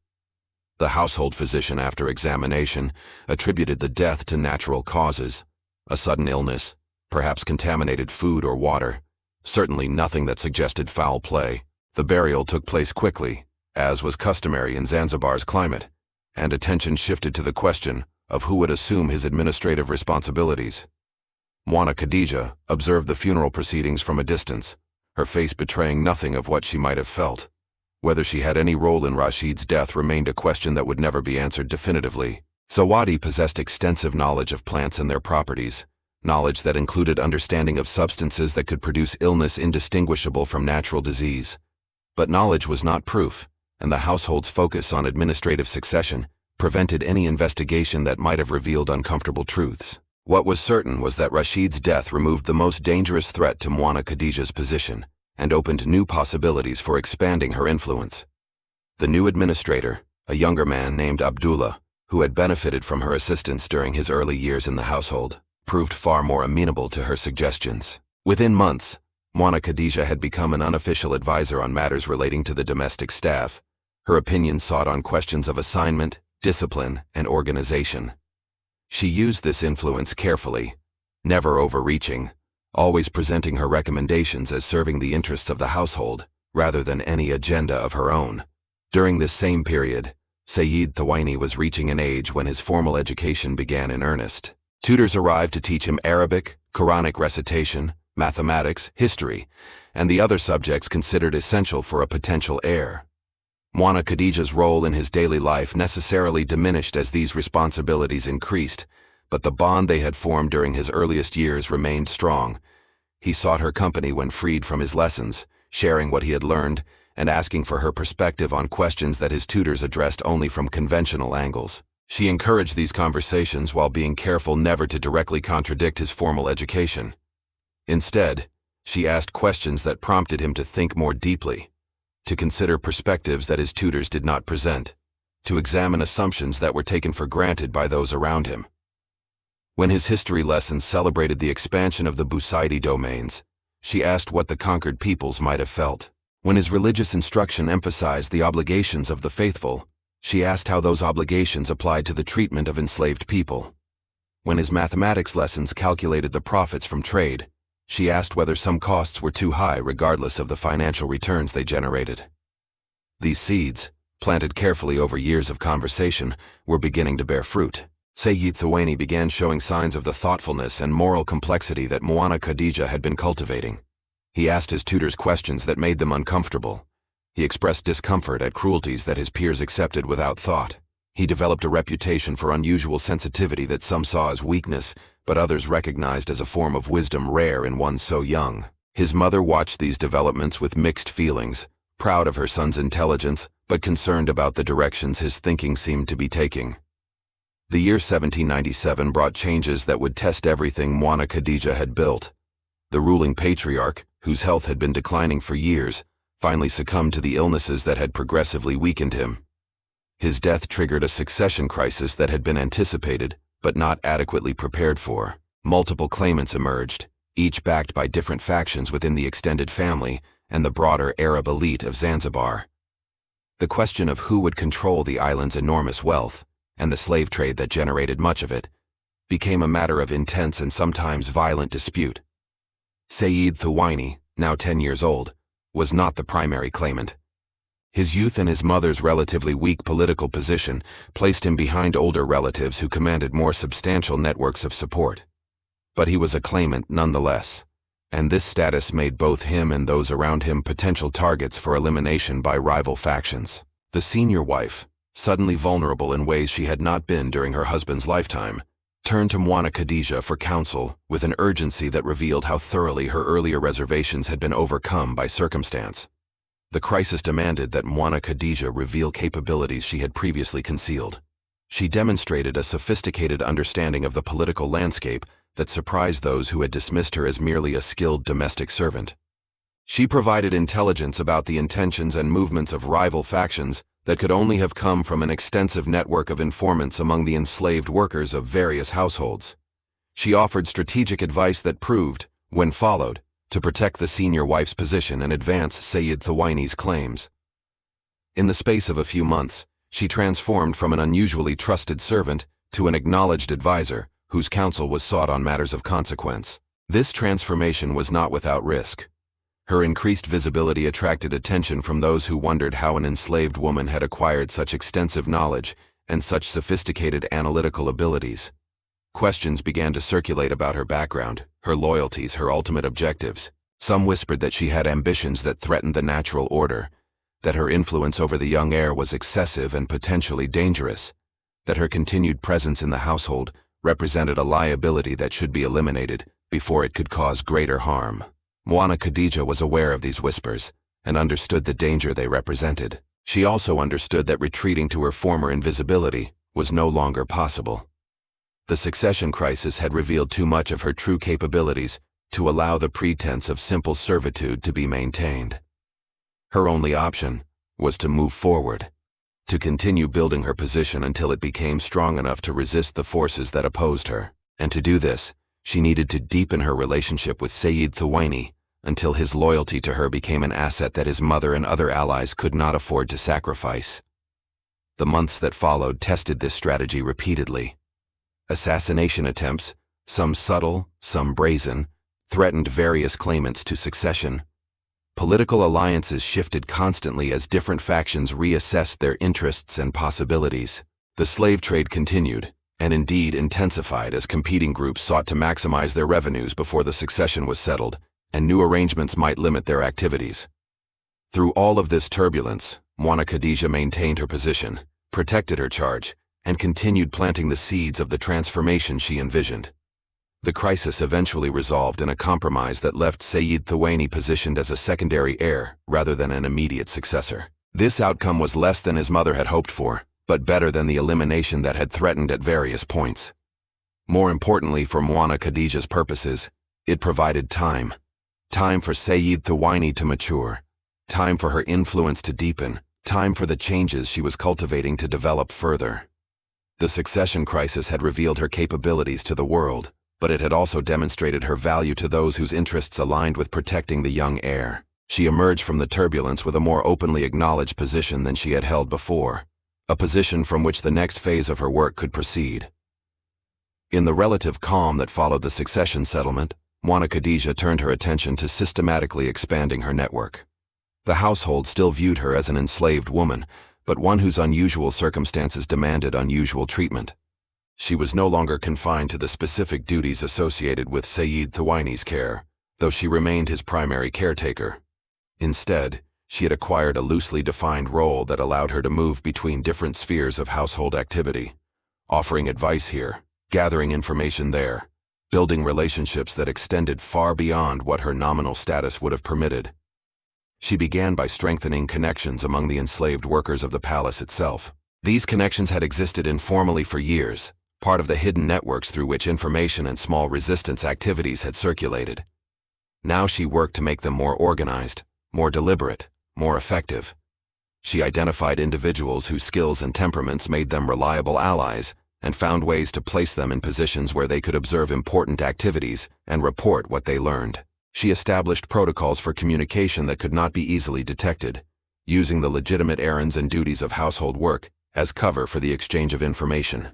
The household physician, after examination, attributed the death to natural causes, a sudden illness, perhaps contaminated food or water, certainly nothing that suggested foul play. The burial took place quickly, as was customary in Zanzibar's climate, and attention shifted to the question of who would assume his administrative responsibilities. Mwana Khadija observed the funeral proceedings from a distance, her face betraying nothing of what she might have felt. Whether she had any role in Rashid's death remained a question that would never be answered definitively. Zawadi possessed extensive knowledge of plants and their properties, knowledge that included understanding of substances that could produce illness indistinguishable from natural disease. But knowledge was not proof, and the household's focus on administrative succession prevented any investigation that might have revealed uncomfortable truths. What was certain was that Rashid's death removed the most dangerous threat to Mwana Khadija's position and opened new possibilities for expanding her influence. The new administrator, a younger man named Abdullah, who had benefited from her assistance during his early years in the household, proved far more amenable to her suggestions. Within months, Mwana Khadija had become an unofficial advisor on matters relating to the domestic staff, her opinion sought on questions of assignment, discipline, and organization. She used this influence carefully, never overreaching, always presenting her recommendations as serving the interests of the household, rather than any agenda of her own. During this same period, Sayyid Thawani was reaching an age when his formal education began in earnest. Tutors arrived to teach him Arabic, Quranic recitation, mathematics, history, and the other subjects considered essential for a potential heir. Mwana Khadija's role in his daily life necessarily diminished as these responsibilities increased, but the bond they had formed during his earliest years remained strong. He sought her company when freed from his lessons, sharing what he had learned, and asking for her perspective on questions that his tutors addressed only from conventional angles. She encouraged these conversations while being careful never to directly contradict his formal education. Instead, she asked questions that prompted him to think more deeply, to consider perspectives that his tutors did not present, to examine assumptions that were taken for granted by those around him. When his history lessons celebrated the expansion of the Busaidi domains, she asked what the conquered peoples might have felt. When his religious instruction emphasized the obligations of the faithful, she asked how those obligations applied to the treatment of enslaved people. When his mathematics lessons calculated the profits from trade, she asked whether some costs were too high regardless of the financial returns they generated. These seeds, planted carefully over years of conversation, were beginning to bear fruit. Sayyid Thawani began showing signs of the thoughtfulness and moral complexity that Mwana Khadija had been cultivating. He asked his tutors questions that made them uncomfortable. He expressed discomfort at cruelties that his peers accepted without thought. He developed a reputation for unusual sensitivity that some saw as weakness, but others recognized as a form of wisdom rare in one so young. His mother watched these developments with mixed feelings, proud of her son's intelligence, but concerned about the directions his thinking seemed to be taking. The year 1797 brought changes that would test everything Mwana Khadija had built. The ruling patriarch, whose health had been declining for years, finally succumbed to the illnesses that had progressively weakened him. His death triggered a succession crisis that had been anticipated, but not adequately prepared for. Multiple claimants emerged, each backed by different factions within the extended family and the broader Arab elite of Zanzibar. The question of who would control the island's enormous wealth, and the slave trade that generated much of it, became a matter of intense and sometimes violent dispute. Sayyid Thuwaini, now 10 years old, was not the primary claimant. His youth and his mother's relatively weak political position placed him behind older relatives who commanded more substantial networks of support. But he was a claimant nonetheless, and this status made both him and those around him potential targets for elimination by rival factions. The senior wife, suddenly vulnerable in ways she had not been during her husband's lifetime, turned to Mwana Khadija for counsel with an urgency that revealed how thoroughly her earlier reservations had been overcome by circumstance. The crisis demanded that Mwana Khadija reveal capabilities she had previously concealed. She demonstrated a sophisticated understanding of the political landscape that surprised those who had dismissed her as merely a skilled domestic servant. She provided intelligence about the intentions and movements of rival factions that could only have come from an extensive network of informants among the enslaved workers of various households. She offered strategic advice that proved, when followed, to protect the senior wife's position and advance Sayyid Thuwaini's claims. In the space of a few months, she transformed from an unusually trusted servant to an acknowledged advisor whose counsel was sought on matters of consequence. This transformation was not without risk. Her increased visibility attracted attention from those who wondered how an enslaved woman had acquired such extensive knowledge and such sophisticated analytical abilities. Questions began to circulate about her background, her loyalties, her ultimate objectives. Some whispered that she had ambitions that threatened the natural order, that her influence over the young heir was excessive and potentially dangerous, that her continued presence in the household represented a liability that should be eliminated before it could cause greater harm. Mwana Khadija was aware of these whispers and understood the danger they represented. She also understood that retreating to her former invisibility was no longer possible. The succession crisis had revealed too much of her true capabilities to allow the pretense of simple servitude to be maintained. Her only option was to move forward, to continue building her position until it became strong enough to resist the forces that opposed her. And to do this, she needed to deepen her relationship with Sayyid Thuwaini until his loyalty to her became an asset that his mother and other allies could not afford to sacrifice. The months that followed tested this strategy repeatedly. Assassination attempts, some subtle, some brazen, threatened various claimants to succession. Political alliances shifted constantly as different factions reassessed their interests and possibilities. The slave trade continued, and indeed intensified as competing groups sought to maximize their revenues before the succession was settled, and new arrangements might limit their activities. Through all of this turbulence, Mwana Khadija maintained her position, protected her charge, and continued planting the seeds of the transformation she envisioned. The crisis eventually resolved in a compromise that left Sayyid Thuwaini positioned as a secondary heir rather than an immediate successor. This outcome was less than his mother had hoped for, but better than the elimination that had threatened at various points. More importantly for Mwana Khadija's purposes, it provided time. Time for Sayyid Thuwaini to mature, time for her influence to deepen, time for the changes she was cultivating to develop further. The succession crisis had revealed her capabilities to the world, but it had also demonstrated her value to those whose interests aligned with protecting the young heir. She emerged from the turbulence with a more openly acknowledged position than she had held before, a position from which the next phase of her work could proceed. In the relative calm that followed the succession settlement, Mwana Khadija turned her attention to systematically expanding her network. The household still viewed her as an enslaved woman, but one whose unusual circumstances demanded unusual treatment. She was no longer confined to the specific duties associated with Sayyid Thuwaini's care, though she remained his primary caretaker. Instead, she had acquired a loosely defined role that allowed her to move between different spheres of household activity, offering advice here, gathering information there, building relationships that extended far beyond what her nominal status would have permitted. She began by strengthening connections among the enslaved workers of the palace itself. These connections had existed informally for years, part of the hidden networks through which information and small resistance activities had circulated. Now she worked to make them more organized, more deliberate, more effective. She identified individuals whose skills and temperaments made them reliable allies, and found ways to place them in positions where they could observe important activities and report what they learned. She established protocols for communication that could not be easily detected, using the legitimate errands and duties of household work as cover for the exchange of information.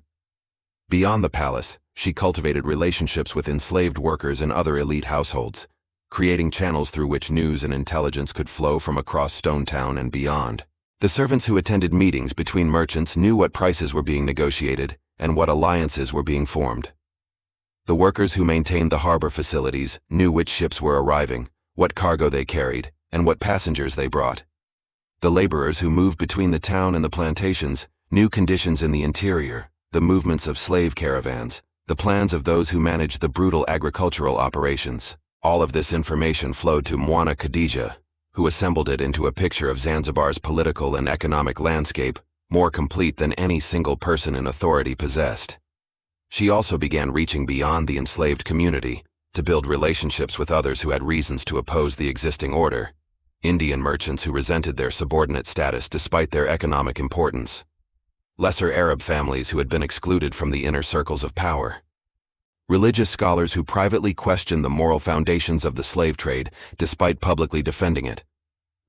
Beyond the palace, she cultivated relationships with enslaved workers and other elite households, creating channels through which news and intelligence could flow from across Stone Town and beyond. The servants who attended meetings between merchants knew what prices were being negotiated and what alliances were being formed. The workers who maintained the harbor facilities knew which ships were arriving, what cargo they carried, and what passengers they brought. The laborers who moved between the town and the plantations knew conditions in the interior, the movements of slave caravans, the plans of those who managed the brutal agricultural operations. All of this information flowed to Mwana Khadija, who assembled it into a picture of Zanzibar's political and economic landscape, more complete than any single person in authority possessed. She also began reaching beyond the enslaved community to build relationships with others who had reasons to oppose the existing order. Indian merchants who resented their subordinate status despite their economic importance. Lesser Arab families who had been excluded from the inner circles of power. Religious scholars who privately questioned the moral foundations of the slave trade despite publicly defending it.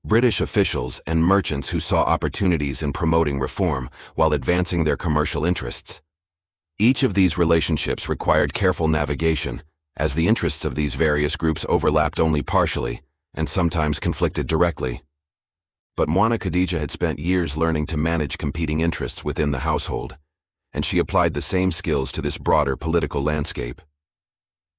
British officials and merchants who saw opportunities in promoting reform while advancing their commercial interests. Each of these relationships required careful navigation, as the interests of these various groups overlapped only partially and sometimes conflicted directly. But Mwana Khadija had spent years learning to manage competing interests within the household, and she applied the same skills to this broader political landscape.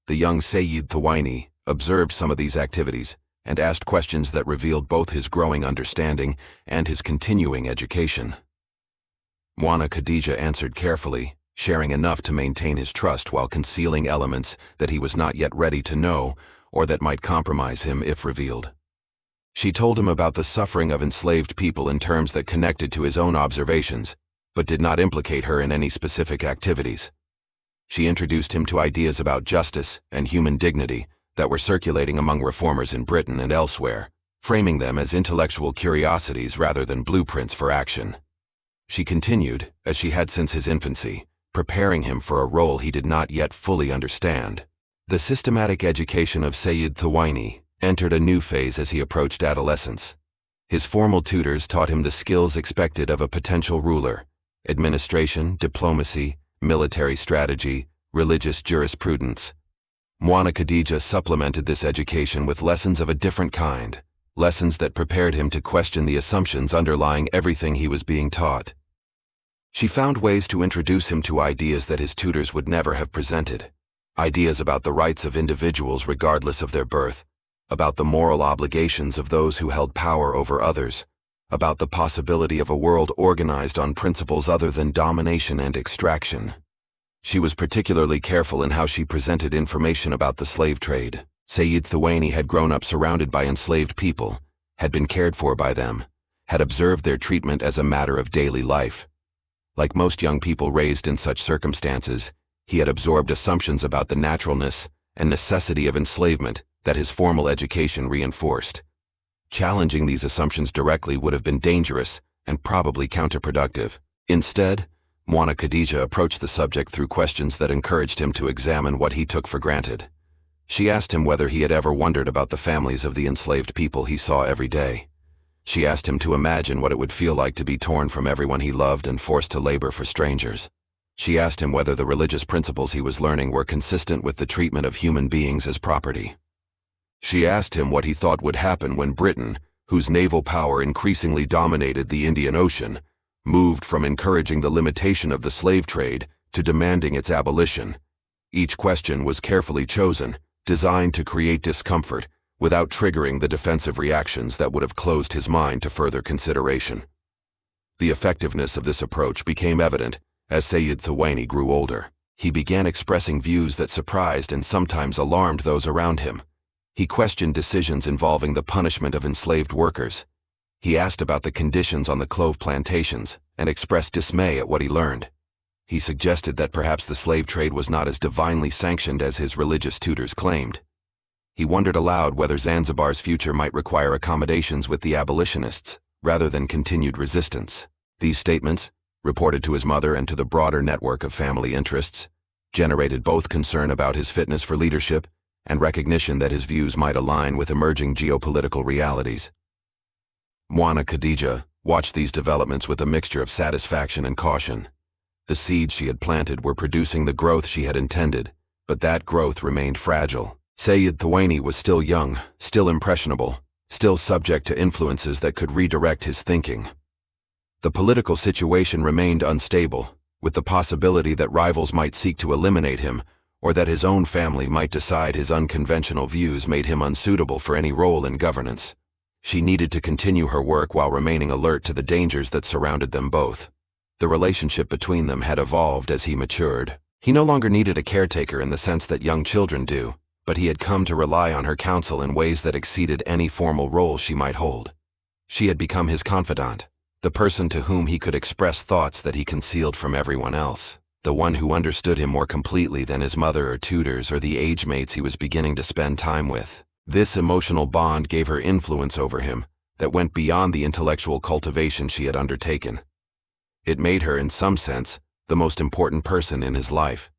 The young Sayyid Thawaini observed some of these activities and asked questions that revealed both his growing understanding and his continuing education. Mwana Khadija answered carefully, sharing enough to maintain his trust while concealing elements that he was not yet ready to know or that might compromise him if revealed. She told him about the suffering of enslaved people in terms that connected to his own observations, but did not implicate her in any specific activities. She introduced him to ideas about justice and human dignity that were circulating among reformers in Britain and elsewhere, framing them as intellectual curiosities rather than blueprints for action. She continued, as she had since his infancy, preparing him for a role he did not yet fully understand. The systematic education of Sayyid Thawaini entered a new phase as he approached adolescence. His formal tutors taught him the skills expected of a potential ruler: administration, diplomacy, military strategy, religious jurisprudence. Mwana Khadija supplemented this education with lessons of a different kind, lessons that prepared him to question the assumptions underlying everything he was being taught. She found ways to introduce him to ideas that his tutors would never have presented, ideas about the rights of individuals regardless of their birth, about the moral obligations of those who held power over others, about the possibility of a world organized on principles other than domination and extraction. She was particularly careful in how she presented information about the slave trade. Sayyid Thawaini had grown up surrounded by enslaved people, had been cared for by them, had observed their treatment as a matter of daily life. Like most young people raised in such circumstances, he had absorbed assumptions about the naturalness and necessity of enslavement that his formal education reinforced. Challenging these assumptions directly would have been dangerous and probably counterproductive. Instead, Mwana Khadija approached the subject through questions that encouraged him to examine what he took for granted. She asked him whether he had ever wondered about the families of the enslaved people he saw every day. She asked him to imagine what it would feel like to be torn from everyone he loved and forced to labor for strangers. She asked him whether the religious principles he was learning were consistent with the treatment of human beings as property. She asked him what he thought would happen when Britain, whose naval power increasingly dominated the Indian Ocean, moved from encouraging the limitation of the slave trade to demanding its abolition. Each question was carefully chosen, designed to create discomfort, without triggering the defensive reactions that would have closed his mind to further consideration. The effectiveness of this approach became evident as Sayyid Thawaini grew older. He began expressing views that surprised and sometimes alarmed those around him. He questioned decisions involving the punishment of enslaved workers. He asked about the conditions on the clove plantations and expressed dismay at what he learned. He suggested that perhaps the slave trade was not as divinely sanctioned as his religious tutors claimed. He wondered aloud whether Zanzibar's future might require accommodations with the abolitionists, rather than continued resistance. These statements, reported to his mother and to the broader network of family interests, generated both concern about his fitness for leadership and recognition that his views might align with emerging geopolitical realities. Mwana Khadija watched these developments with a mixture of satisfaction and caution. The seeds she had planted were producing the growth she had intended, but that growth remained fragile. Sayyid Thawani was still young, still impressionable, still subject to influences that could redirect his thinking. The political situation remained unstable, with the possibility that rivals might seek to eliminate him, or that his own family might decide his unconventional views made him unsuitable for any role in governance. She needed to continue her work while remaining alert to the dangers that surrounded them both. The relationship between them had evolved as he matured. He no longer needed a caretaker in the sense that young children do, but he had come to rely on her counsel in ways that exceeded any formal role she might hold. She had become his confidant, the person to whom he could express thoughts that he concealed from everyone else, the one who understood him more completely than his mother or tutors or the age mates he was beginning to spend time with. This emotional bond gave her influence over him that went beyond the intellectual cultivation she had undertaken. It made her, in some sense, the most important person in his life.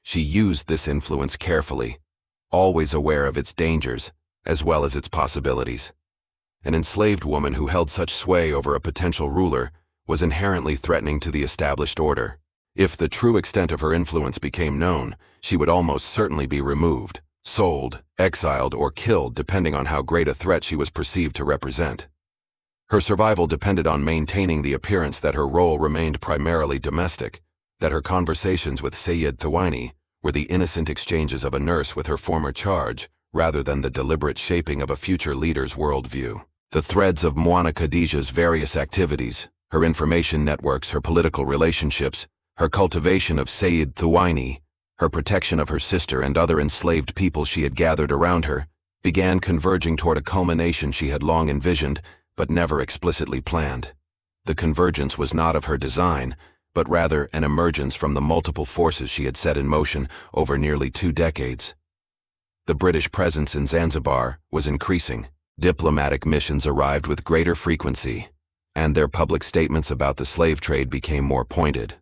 She used this influence carefully, always aware of its dangers as well as its possibilities. An enslaved woman who held such sway over a potential ruler was inherently threatening to the established order. If the true extent of her influence became known, she would almost certainly be removed, sold, exiled, or killed depending on how great a threat she was perceived to represent. Her survival depended on maintaining the appearance that her role remained primarily domestic, that her conversations with Sayyid Thawani were the innocent exchanges of a nurse with her former charge, rather than the deliberate shaping of a future leader's worldview. The threads of Mwana Khadija's various activities, her information networks, her political relationships, her cultivation of Sayyid Thawani, her protection of her sister and other enslaved people she had gathered around her, began converging toward a culmination she had long envisioned, but never explicitly planned. The convergence was not of her design, but rather an emergence from the multiple forces she had set in motion over nearly 2 decades. The British presence in Zanzibar was increasing. Diplomatic missions arrived with greater frequency, and their public statements about the slave trade became more pointed.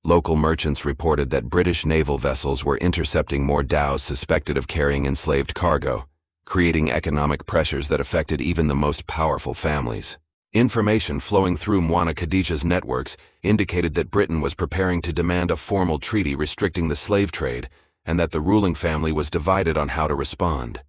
Local merchants reported that British naval vessels were intercepting more dhows suspected of carrying enslaved cargo, creating economic pressures that affected even the most powerful families. Information flowing through Mwana Khadija's networks indicated that Britain was preparing to demand a formal treaty restricting the slave trade, and that the ruling family was divided on how to respond.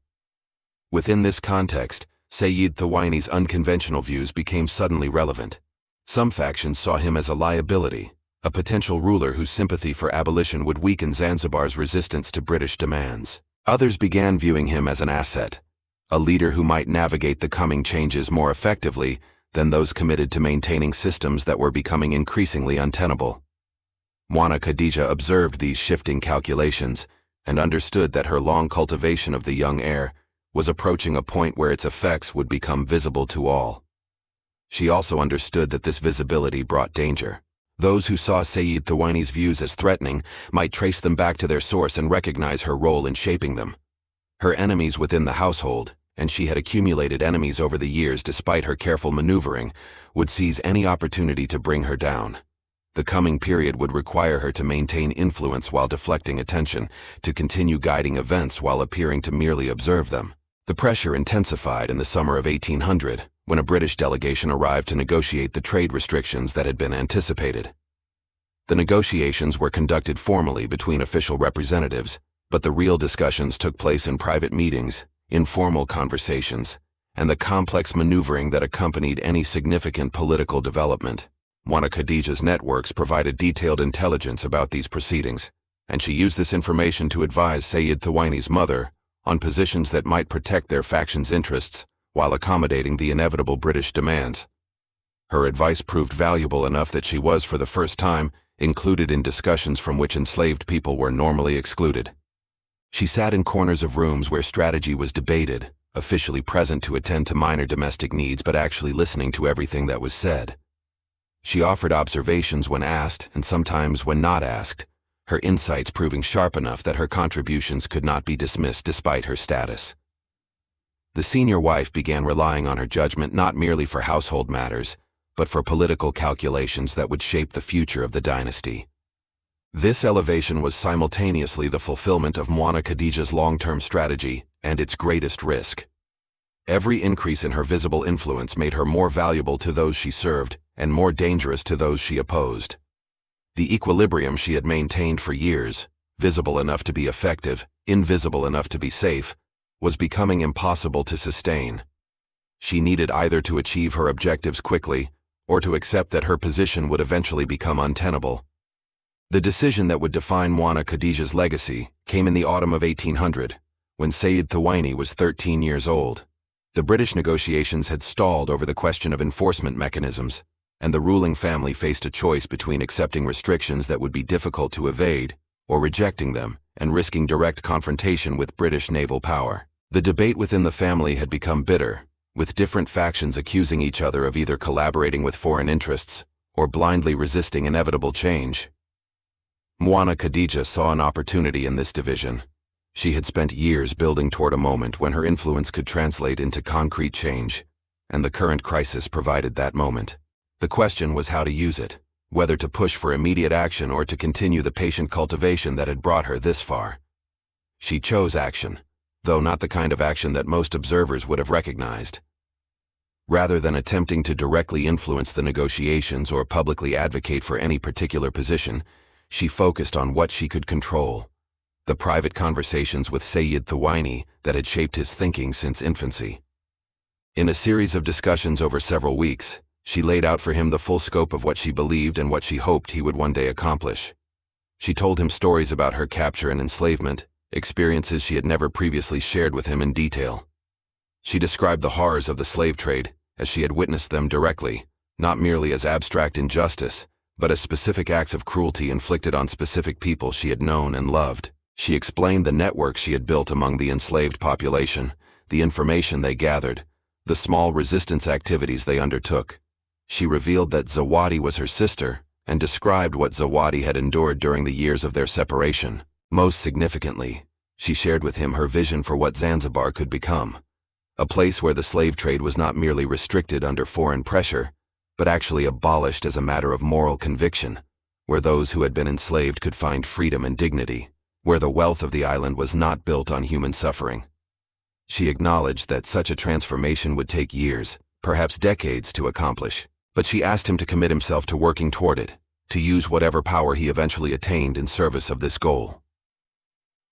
Within this context, Sayyid Thawani's unconventional views became suddenly relevant. Some factions saw him as a liability, a potential ruler whose sympathy for abolition would weaken Zanzibar's resistance to British demands. Others began viewing him as an asset, a leader who might navigate the coming changes more effectively than those committed to maintaining systems that were becoming increasingly untenable. Mwana Khadija observed these shifting calculations and understood that her long cultivation of the young heir was approaching a point where its effects would become visible to all. She also understood that this visibility brought danger. Those who saw Sayyid Thawani's views as threatening might trace them back to their source and recognize her role in shaping them. Her enemies within the household, and she had accumulated enemies over the years despite her careful maneuvering, would seize any opportunity to bring her down. The coming period would require her to maintain influence while deflecting attention, to continue guiding events while appearing to merely observe them. The pressure intensified in the summer of 1800, when a British delegation arrived to negotiate the trade restrictions that had been anticipated. The negotiations were conducted formally between official representatives, but the real discussions took place in private meetings, informal conversations, and the complex maneuvering that accompanied any significant political development. Mwana Khadija's networks provided detailed intelligence about these proceedings, and she used this information to advise Sayyid Thawani's mother on positions that might protect their faction's interests while accommodating the inevitable British demands. Her advice proved valuable enough that she was, for the first time, included in discussions from which enslaved people were normally excluded. She sat in corners of rooms where strategy was debated, officially present to attend to minor domestic needs but actually listening to everything that was said. She offered observations when asked and sometimes when not asked, her insights proving sharp enough that her contributions could not be dismissed despite her status. The senior wife began relying on her judgment not merely for household matters, but for political calculations that would shape the future of the dynasty. This elevation was simultaneously the fulfillment of Mwana Khadija's long-term strategy and its greatest risk. Every increase in her visible influence made her more valuable to those she served and more dangerous to those she opposed. The equilibrium she had maintained for years, visible enough to be effective, invisible enough to be safe, was becoming impossible to sustain. She needed either to achieve her objectives quickly or to accept that her position would eventually become untenable. The decision that would define Mwana Khadija's legacy came in the autumn of 1800, when Sayyid Thawaini was 13 years old. The British negotiations had stalled over the question of enforcement mechanisms, and the ruling family faced a choice between accepting restrictions that would be difficult to evade or rejecting them and risking direct confrontation with British naval power. The debate within the family had become bitter, with different factions accusing each other of either collaborating with foreign interests or blindly resisting inevitable change. Mwana Khadija saw an opportunity in this division. She had spent years building toward a moment when her influence could translate into concrete change, and the current crisis provided that moment. The question was how to use it, whether to push for immediate action or to continue the patient cultivation that had brought her this far. She chose action, though not the kind of action that most observers would have recognized. Rather than attempting to directly influence the negotiations or publicly advocate for any particular position, she focused on what she could control: the private conversations with Sayyid Thawaini that had shaped his thinking since infancy. In a series of discussions over several weeks, she laid out for him the full scope of what she believed and what she hoped he would one day accomplish. She told him stories about her capture and enslavement, experiences she had never previously shared with him in detail. She described the horrors of the slave trade as she had witnessed them directly, not merely as abstract injustice, but as specific acts of cruelty inflicted on specific people she had known and loved. She explained the network she had built among the enslaved population, the information they gathered, the small resistance activities they undertook. She revealed that Zawadi was her sister and described what Zawadi had endured during the years of their separation. Most significantly, she shared with him her vision for what Zanzibar could become, a place where the slave trade was not merely restricted under foreign pressure, but actually abolished as a matter of moral conviction, where those who had been enslaved could find freedom and dignity, where the wealth of the island was not built on human suffering. She acknowledged that such a transformation would take years, perhaps decades, to accomplish, but she asked him to commit himself to working toward it, to use whatever power he eventually attained in service of this goal.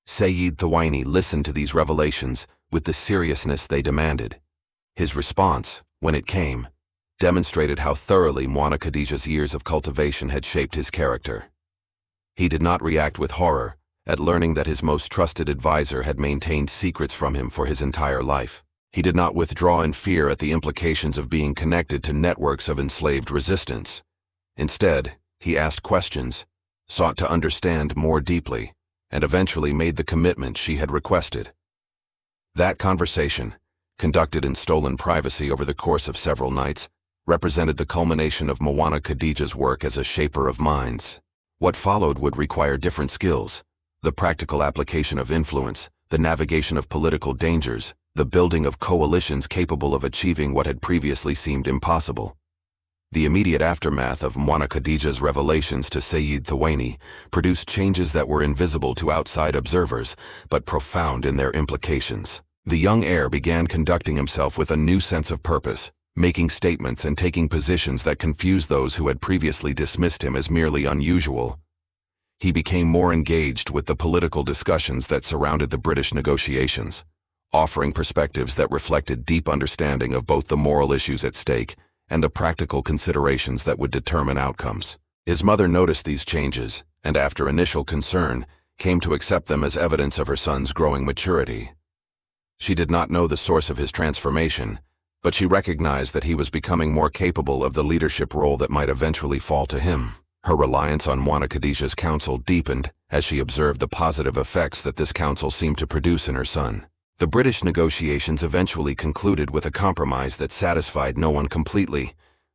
Sayyid Thawaini listened to these revelations with the seriousness they demanded. His response, when it came, demonstrated how thoroughly Mwana Khadija's years of cultivation had shaped his character. He did not react with horror at learning that his most trusted advisor had maintained secrets from him for his entire life. He did not withdraw in fear at the implications of being connected to networks of enslaved resistance. Instead, he asked questions, sought to understand more deeply, and eventually made the commitment she had requested. That conversation, conducted in stolen privacy over the course of several nights, represented the culmination of Mwana Khadija's work as a shaper of minds. What followed would require different skills: the practical application of influence, the navigation of political dangers, the building of coalitions capable of achieving what had previously seemed impossible. The immediate aftermath of Mwana Khadija's revelations to Sayyid Thawaini produced changes that were invisible to outside observers, but profound in their implications. The young heir began conducting himself with a new sense of purpose, making statements and taking positions that confused those who had previously dismissed him as merely unusual. He became more engaged with the political discussions that surrounded the British negotiations, offering perspectives that reflected deep understanding of both the moral issues at stake and the practical considerations that would determine outcomes. His mother noticed these changes, and after initial concern, came to accept them as evidence of her son's growing maturity. She did not know the source of his transformation, but she recognized that he was becoming more capable of the leadership role that might eventually fall to him. Her reliance on Mwana Khadijah's counsel deepened as she observed the positive effects that this counsel seemed to produce in her son. The British negotiations eventually concluded with a compromise that satisfied no one completely,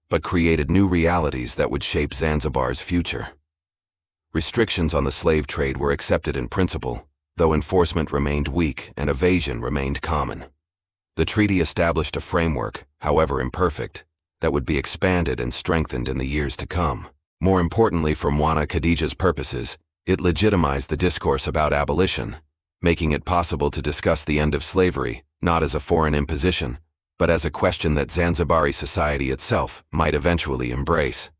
but created new realities that would shape Zanzibar's future. Restrictions on the slave trade were accepted in principle, though enforcement remained weak and evasion remained common. The treaty established a framework, however imperfect, that would be expanded and strengthened in the years to come. More importantly for Mwana Khadijah's purposes, it legitimized the discourse about abolition, making it possible to discuss the end of slavery, not as a foreign imposition, but as a question that Zanzibari society itself might eventually embrace.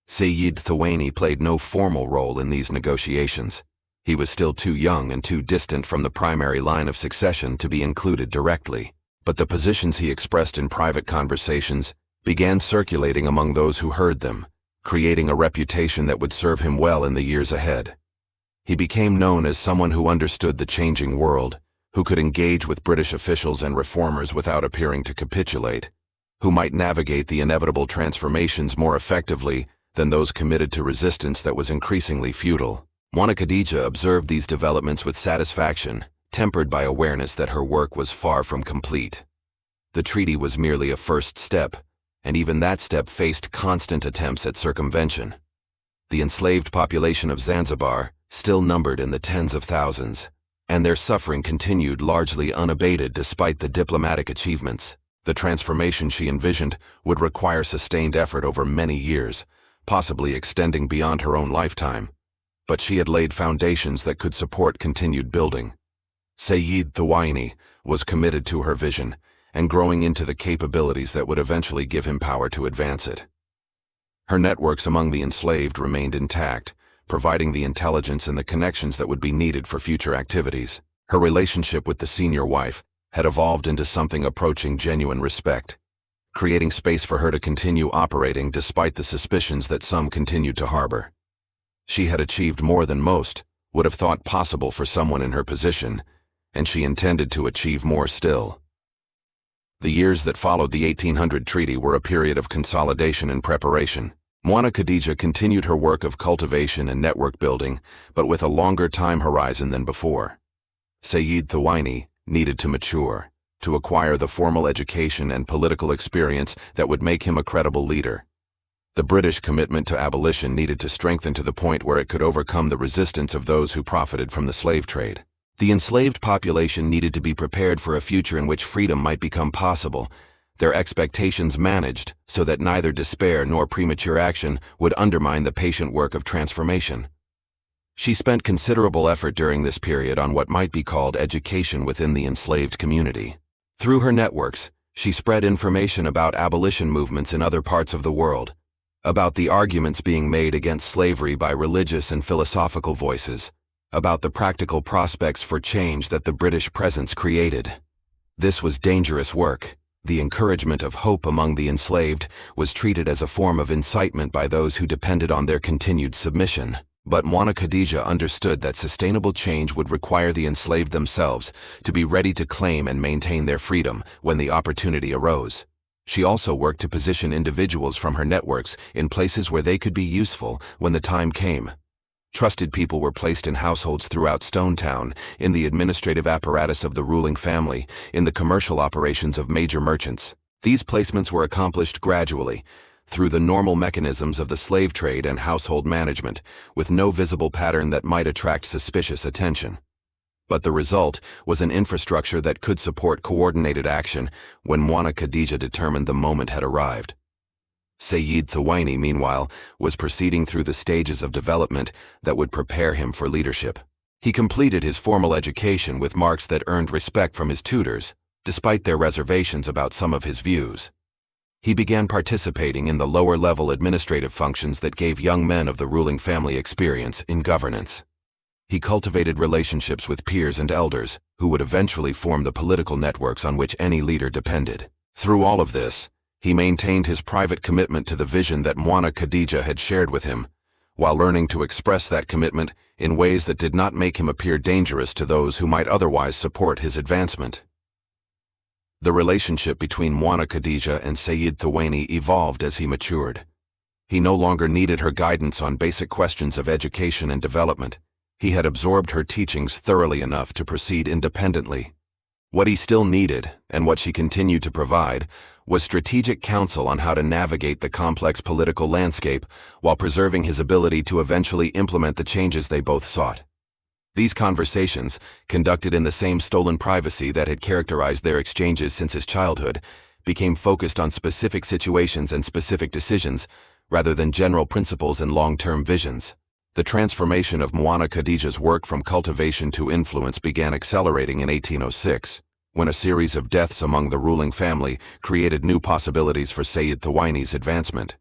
Sayyid Thawani played no formal role in these negotiations. He was still too young and too distant from the primary line of succession to be included directly, but the positions he expressed in private conversations began circulating among those who heard them, creating a reputation that would serve him well in the years ahead. He became known as someone who understood the changing world, who could engage with British officials and reformers without appearing to capitulate, who might navigate the inevitable transformations more effectively than those committed to resistance that was increasingly futile. Mwana Khadijah observed these developments with satisfaction, tempered by awareness that her work was far from complete. The treaty was merely a first step, and even that step faced constant attempts at circumvention. The enslaved population of Zanzibar still numbered in the tens of thousands, and their suffering continued largely unabated despite the diplomatic achievements. The transformation she envisioned would require sustained effort over many years, possibly extending beyond her own lifetime, but she had laid foundations that could support continued building. Sayyid Thawani was committed to her vision and growing into the capabilities that would eventually give him power to advance it. Her networks among the enslaved remained intact, providing the intelligence and the connections that would be needed for future activities. Her relationship with the senior wife had evolved into something approaching genuine respect, creating space for her to continue operating despite the suspicions that some continued to harbor. She had achieved more than most would have thought possible for someone in her position, and she intended to achieve more still. The years that followed the 1800 treaty were a period of consolidation and preparation. Mwana Khadijah continued her work of cultivation and network building, but with a longer time horizon than before. Sayyid Thawani needed to mature, to acquire the formal education and political experience that would make him a credible leader. The British commitment to abolition needed to strengthen to the point where it could overcome the resistance of those who profited from the slave trade. The enslaved population needed to be prepared for a future in which freedom might become possible, their expectations managed so that neither despair nor premature action would undermine the patient work of transformation. She spent considerable effort during this period on what might be called education within the enslaved community. Through her networks, she spread information about abolition movements in other parts of the world, about the arguments being made against slavery by religious and philosophical voices, about the practical prospects for change that the British presence created. This was dangerous work. The encouragement of hope among the enslaved was treated as a form of incitement by those who depended on their continued submission. But Mwana Khadijah understood that sustainable change would require the enslaved themselves to be ready to claim and maintain their freedom when the opportunity arose. She also worked to position individuals from her networks in places where they could be useful when the time came. Trusted people were placed in households throughout Stone Town, in the administrative apparatus of the ruling family, in the commercial operations of major merchants. These placements were accomplished gradually, through the normal mechanisms of the slave trade and household management, with no visible pattern that might attract suspicious attention. But the result was an infrastructure that could support coordinated action when Mwana Khadijah determined the moment had arrived. Sayyid Thawani, meanwhile, was proceeding through the stages of development that would prepare him for leadership. He completed his formal education with marks that earned respect from his tutors, despite their reservations about some of his views. He began participating in the lower-level administrative functions that gave young men of the ruling family experience in governance. He cultivated relationships with peers and elders, who would eventually form the political networks on which any leader depended. Through all of this, he maintained his private commitment to the vision that Mwana Khadijah had shared with him, while learning to express that commitment in ways that did not make him appear dangerous to those who might otherwise support his advancement. The relationship between Mwana Khadijah and Sayyid Thawani evolved as he matured. He no longer needed her guidance on basic questions of education and development. He had absorbed her teachings thoroughly enough to proceed independently. What he still needed, and what she continued to provide, was strategic counsel on how to navigate the complex political landscape while preserving his ability to eventually implement the changes they both sought. These conversations, conducted in the same stolen privacy that had characterized their exchanges since his childhood, became focused on specific situations and specific decisions, rather than general principles and long-term visions. The transformation of Mwana Khadija's work from cultivation to influence began accelerating in 1806, when a series of deaths among the ruling family created new possibilities for Sayyid Thuwaini's advancement.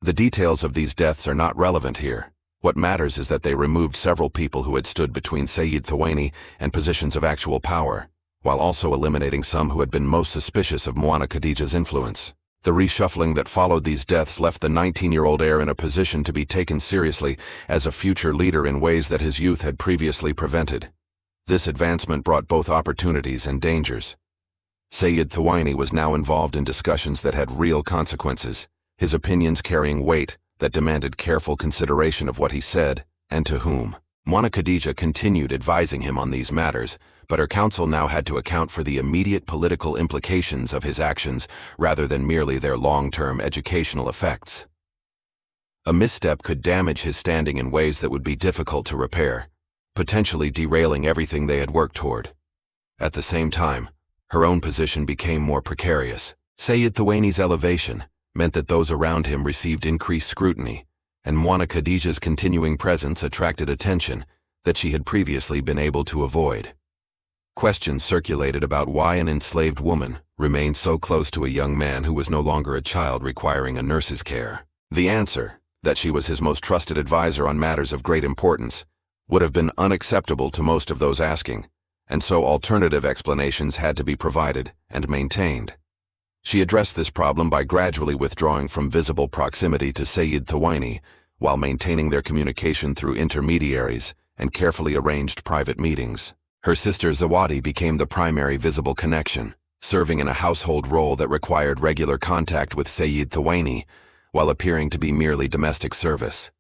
The details of these deaths are not relevant here. What matters is that they removed several people who had stood between Sayyid Thuwaini and positions of actual power, while also eliminating some who had been most suspicious of Mwana Khadija's influence. The reshuffling that followed these deaths left the 19-year-old heir in a position to be taken seriously as a future leader in ways that his youth had previously prevented. This advancement brought both opportunities and dangers. Sayyid Thuwaini was now involved in discussions that had real consequences, his opinions carrying weight that demanded careful consideration of what he said and to whom. Mwana Khadija continued advising him on these matters, but her counsel now had to account for the immediate political implications of his actions rather than merely their long-term educational effects. A misstep could damage his standing in ways that would be difficult to repair, potentially derailing everything they had worked toward. At the same time, her own position became more precarious. Sayyid Thuwaini's elevation meant that those around him received increased scrutiny, and Mwana Khadija's continuing presence attracted attention that she had previously been able to avoid. Questions circulated about why an enslaved woman remained so close to a young man who was no longer a child requiring a nurse's care. The answer, that she was his most trusted advisor on matters of great importance, would have been unacceptable to most of those asking, and so alternative explanations had to be provided and maintained. She addressed this problem by gradually withdrawing from visible proximity to Sayyid Thuwaini, while maintaining their communication through intermediaries and carefully arranged private meetings. Her sister Zawadi became the primary visible connection, serving in a household role that required regular contact with Sayyid Thuwaini, while appearing to be merely domestic service.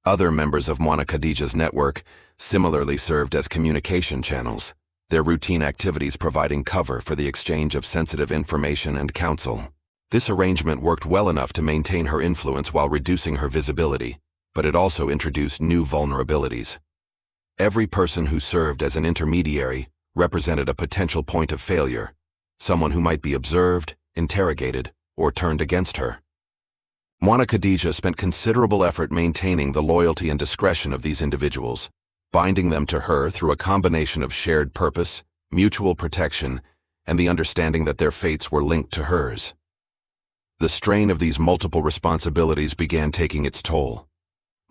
Other members of Mwana Khadija's network similarly served as communication channels, their routine activities providing cover for the exchange of sensitive information and counsel. This arrangement worked well enough to maintain her influence while reducing her visibility, but it also introduced new vulnerabilities. Every person who served as an intermediary represented a potential point of failure, someone who might be observed, interrogated, or turned against her. Mwana Khadija spent considerable effort maintaining the loyalty and discretion of these individuals, binding them to her through a combination of shared purpose, mutual protection, and the understanding that their fates were linked to hers. The strain of these multiple responsibilities began taking its toll.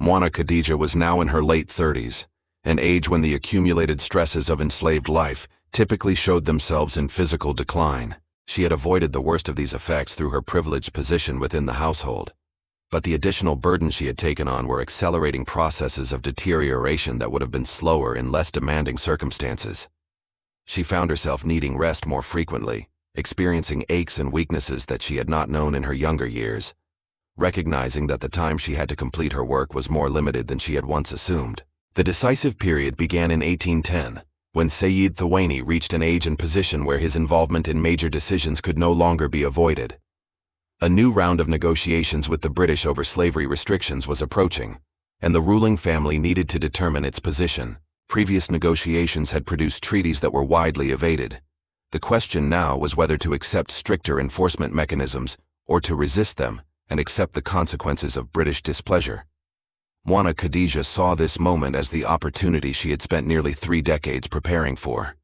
Mwana Khadija was now in her late 30s, an age when the accumulated stresses of enslaved life typically showed themselves in physical decline. She had avoided the worst of these effects through her privileged position within the household, but the additional burdens she had taken on were accelerating processes of deterioration that would have been slower in less demanding circumstances. She found herself needing rest more frequently, experiencing aches and weaknesses that she had not known in her younger years, recognizing that the time she had to complete her work was more limited than she had once assumed. The decisive period began in 1810, when Sayyid Thuwaini reached an age and position where his involvement in major decisions could no longer be avoided. A new round of negotiations with the British over slavery restrictions was approaching, and the ruling family needed to determine its position. Previous negotiations had produced treaties that were widely evaded. The question now was whether to accept stricter enforcement mechanisms or to resist them and accept the consequences of British displeasure. Mwana Khadija saw this moment as the opportunity she had spent nearly 3 decades preparing for.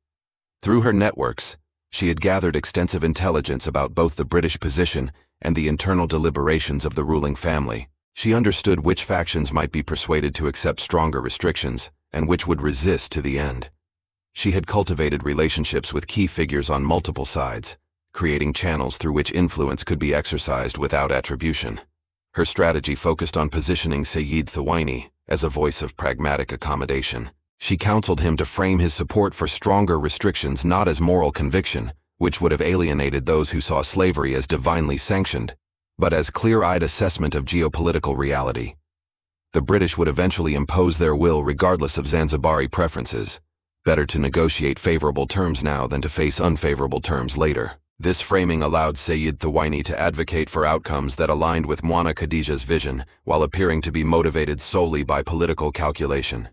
Through her networks, she had gathered extensive intelligence about both the British position and the internal deliberations of the ruling family. She understood which factions might be persuaded to accept stronger restrictions and which would resist to the end. She had cultivated relationships with key figures on multiple sides, creating channels through which influence could be exercised without attribution. Her strategy focused on positioning Sayyid Thuwaini as a voice of pragmatic accommodation. She counseled him to frame his support for stronger restrictions not as moral conviction, which would have alienated those who saw slavery as divinely sanctioned, but as clear-eyed assessment of geopolitical reality. The British would eventually impose their will regardless of Zanzibari preferences. Better to negotiate favorable terms now than to face unfavorable terms later. This framing allowed Sayyid Thuwaini to advocate for outcomes that aligned with Mwana Khadija's vision, while appearing to be motivated solely by political calculation.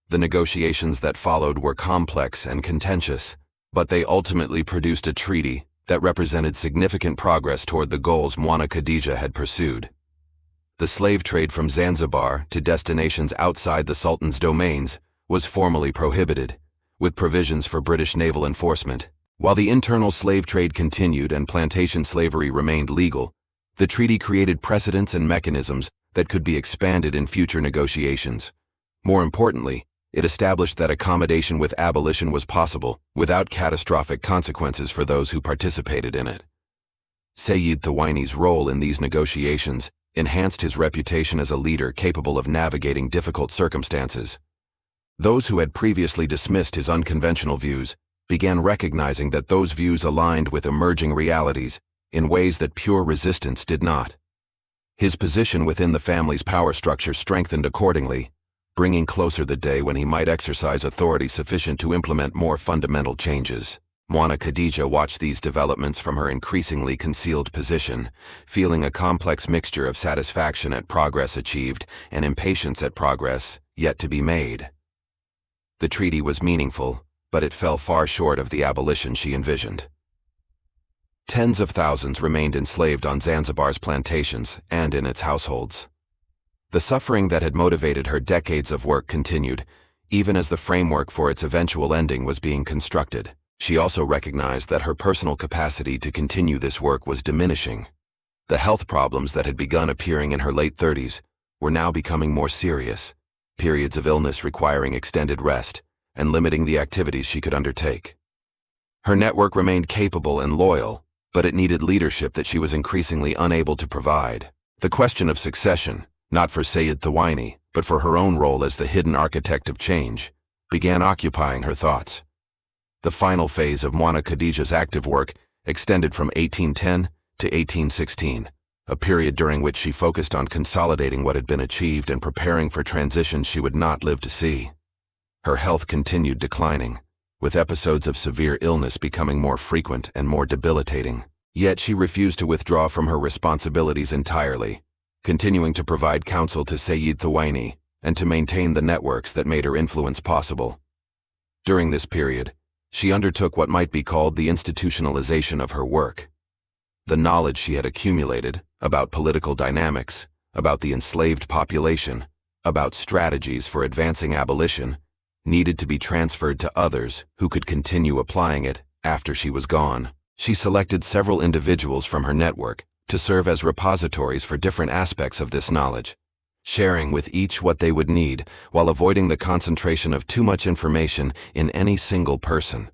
The negotiations that followed were complex and contentious, but they ultimately produced a treaty that represented significant progress toward the goals Mwana Khadija had pursued. The slave trade from Zanzibar to destinations outside the Sultan's domains was formally prohibited, with provisions for British naval enforcement. While the internal slave trade continued and plantation slavery remained legal, the treaty created precedents and mechanisms that could be expanded in future negotiations. More importantly, it established that accommodation with abolition was possible without catastrophic consequences for those who participated in it. Sayyid Thuwaini's role in these negotiations enhanced his reputation as a leader capable of navigating difficult circumstances. Those who had previously dismissed his unconventional views began recognizing that those views aligned with emerging realities in ways that pure resistance did not. His position within the family's power structure strengthened accordingly, bringing closer the day when he might exercise authority sufficient to implement more fundamental changes. Mwana Khadija watched these developments from her increasingly concealed position, feeling a complex mixture of satisfaction at progress achieved and impatience at progress yet to be made. The treaty was meaningful, but it fell far short of the abolition she envisioned. Tens of thousands remained enslaved on Zanzibar's plantations and in its households. The suffering that had motivated her decades of work continued, even as the framework for its eventual ending was being constructed. She also recognized that her personal capacity to continue this work was diminishing. The health problems that had begun appearing in her late 30s were now becoming more serious, periods of illness requiring extended rest and limiting the activities she could undertake. Her network remained capable and loyal, but it needed leadership that she was increasingly unable to provide. The question of succession, not for Sayyid Thuwaini, but for her own role as the hidden architect of change, began occupying her thoughts. The final phase of Mwana Khadija's active work extended from 1810 to 1816, a period during which she focused on consolidating what had been achieved and preparing for transitions she would not live to see. Her health continued declining, with episodes of severe illness becoming more frequent and more debilitating. Yet she refused to withdraw from her responsibilities entirely, continuing to provide counsel to Sayyid Thuwaini and to maintain the networks that made her influence possible. During this period, she undertook what might be called the institutionalization of her work. The knowledge she had accumulated about political dynamics, about the enslaved population, about strategies for advancing abolition, needed to be transferred to others who could continue applying it after she was gone. She selected several individuals from her network to serve as repositories for different aspects of this knowledge, sharing with each what they would need while avoiding the concentration of too much information in any single person.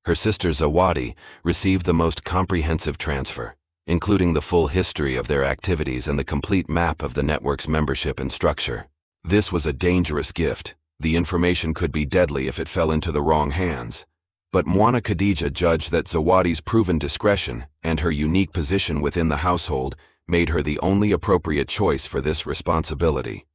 Her sister Zawadi received the most comprehensive transfer, including the full history of their activities and the complete map of the network's membership and structure. This was a dangerous gift. The information could be deadly if it fell into the wrong hands. But Mwana Khadija judged that Zawadi's proven discretion and her unique position within the household made her the only appropriate choice for this responsibility.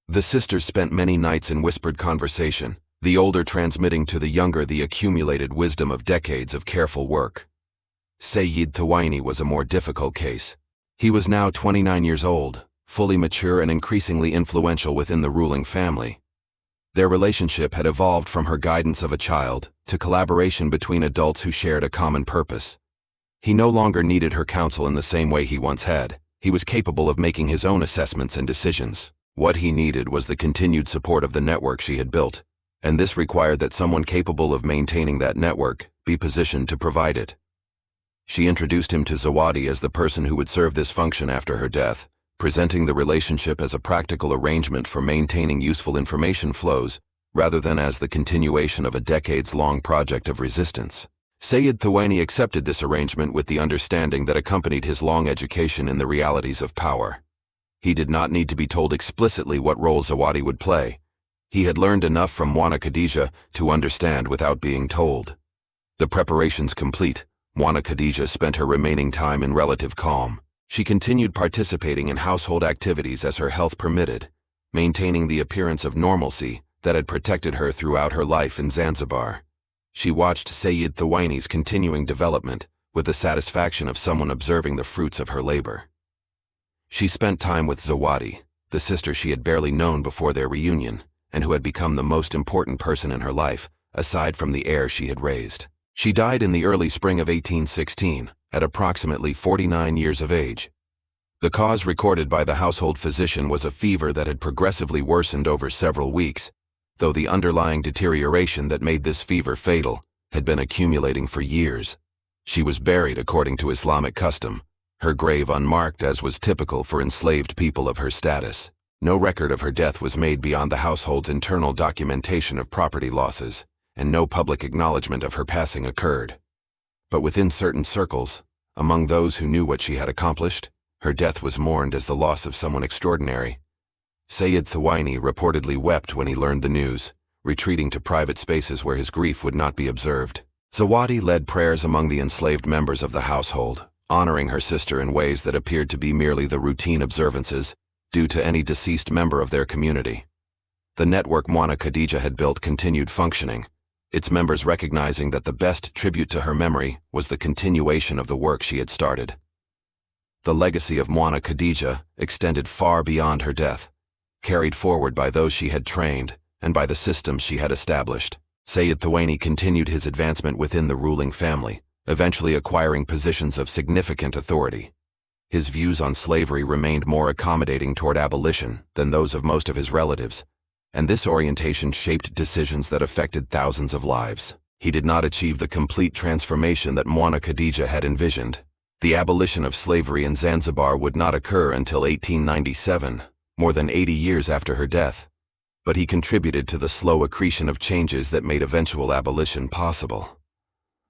The sisters spent many nights in whispered conversation, the older transmitting to the younger the accumulated wisdom of decades of careful work. Sayyid Thuwaini was a more difficult case. He was now 29 years old, fully mature and increasingly influential within the ruling family. Their relationship had evolved from her guidance of a child to collaboration between adults who shared a common purpose. He no longer needed her counsel in the same way he once had. He was capable of making his own assessments and decisions. What he needed was the continued support of the network she had built, and this required that someone capable of maintaining that network be positioned to provide it. She introduced him to Zawadi as the person who would serve this function after her death, presenting the relationship as a practical arrangement for maintaining useful information flows, rather than as the continuation of a decades-long project of resistance. Sayyid Thuwaini accepted this arrangement with the understanding that accompanied his long education in the realities of power. He did not need to be told explicitly what role Zawadi would play. He had learned enough from Mwana Khadija to understand without being told. The preparations complete, Mwana Khadija spent her remaining time in relative calm. She continued participating in household activities as her health permitted, maintaining the appearance of normalcy that had protected her throughout her life in Zanzibar. She watched Sayyid Thawani's continuing development with the satisfaction of someone observing the fruits of her labor. She spent time with Zawadi, the sister she had barely known before their reunion, and who had become the most important person in her life, aside from the heir she had raised. She died in the early spring of 1816, at approximately 49 years of age. The cause recorded by the household physician was a fever that had progressively worsened over several weeks, though the underlying deterioration that made this fever fatal had been accumulating for years. She was buried according to Islamic custom, her grave unmarked as was typical for enslaved people of her status. No record of her death was made beyond the household's internal documentation of property losses, and no public acknowledgement of her passing occurred. But within certain circles, among those who knew what she had accomplished, her death was mourned as the loss of someone extraordinary. Sayyid Thawani reportedly wept when he learned the news, retreating to private spaces where his grief would not be observed. Zawadi led prayers among the enslaved members of the household, honoring her sister in ways that appeared to be merely the routine observances due to any deceased member of their community. The network Mwana Khadija had built continued functioning, its members recognizing that the best tribute to her memory was the continuation of the work she had started. The legacy of Mwana Khadija extended far beyond her death, carried forward by those she had trained and by the systems she had established. Sayyid Thawani continued his advancement within the ruling family, eventually acquiring positions of significant authority. His views on slavery remained more accommodating toward abolition than those of most of his relatives, and this orientation shaped decisions that affected thousands of lives. He did not achieve the complete transformation that Mwana Khadija had envisioned. The abolition of slavery in Zanzibar would not occur until 1897, more than 80 years after her death, but he contributed to the slow accretion of changes that made eventual abolition possible.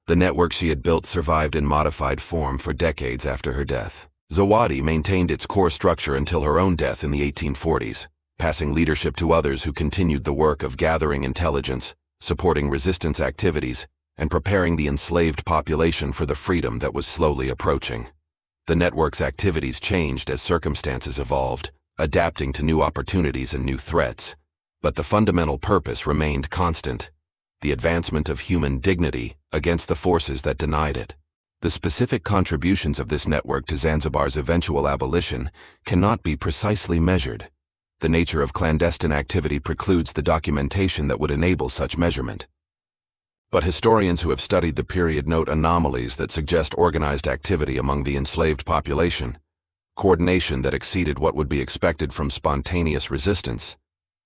The network she had built survived in modified form for decades after her death. Zawadi maintained its core structure until her own death in the 1840s, passing leadership to others who continued the work of gathering intelligence, supporting resistance activities, and preparing the enslaved population for the freedom that was slowly approaching. The network's activities changed as circumstances evolved, adapting to new opportunities and new threats, but the fundamental purpose remained constant: the advancement of human dignity against the forces that denied it. The specific contributions of this network to Zanzibar's eventual abolition cannot be precisely measured. The nature of clandestine activity precludes the documentation that would enable such measurement. But historians who have studied the period note anomalies that suggest organized activity among the enslaved population, coordination that exceeded what would be expected from spontaneous resistance,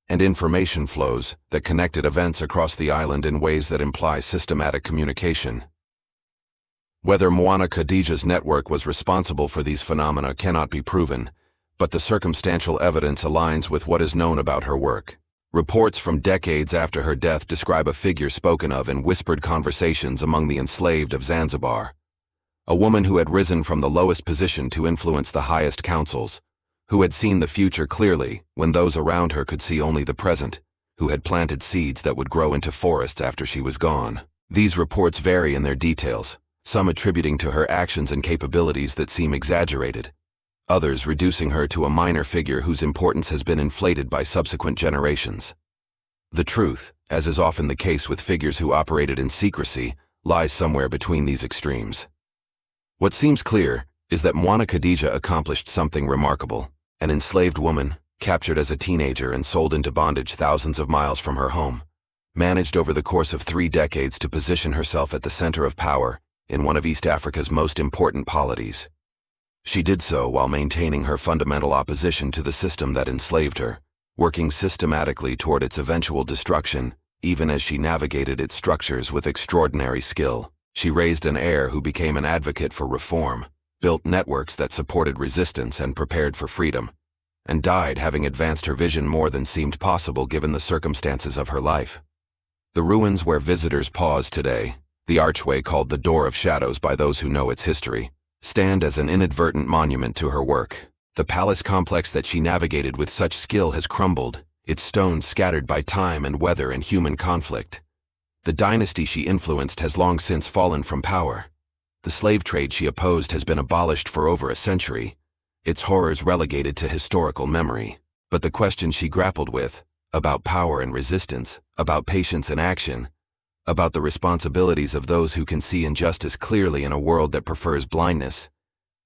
and information flows that connected events across the island in ways that imply systematic communication. Whether Mwana Khadija's network was responsible for these phenomena cannot be proven, but the circumstantial evidence aligns with what is known about her work. Reports from decades after her death describe a figure spoken of in whispered conversations among the enslaved of Zanzibar. A woman who had risen from the lowest position to influence the highest councils, who had seen the future clearly when those around her could see only the present, who had planted seeds that would grow into forests after she was gone. These reports vary in their details, some attributing to her actions and capabilities that seem exaggerated, others reducing her to a minor figure whose importance has been inflated by subsequent generations. The truth, as is often the case with figures who operated in secrecy, lies somewhere between these extremes. What seems clear is that Mwana Khadija accomplished something remarkable. An enslaved woman, captured as a teenager and sold into bondage thousands of miles from her home, managed over the course of 3 decades to position herself at the center of power in one of East Africa's most important polities. She did so while maintaining her fundamental opposition to the system that enslaved her, working systematically toward its eventual destruction, even as she navigated its structures with extraordinary skill. She raised an heir who became an advocate for reform, built networks that supported resistance and prepared for freedom, and died having advanced her vision more than seemed possible given the circumstances of her life. The ruins where visitors pause today, the archway called the Door of Shadows by those who know its history, stand as an inadvertent monument to her work. The palace complex that she navigated with such skill has crumbled, its stones scattered by time and weather and human conflict. The dynasty she influenced has long since fallen from power. The slave trade she opposed has been abolished for over a century, its horrors relegated to historical memory. But the question she grappled with, about power and resistance, about patience and action, about the responsibilities of those who can see injustice clearly in a world that prefers blindness,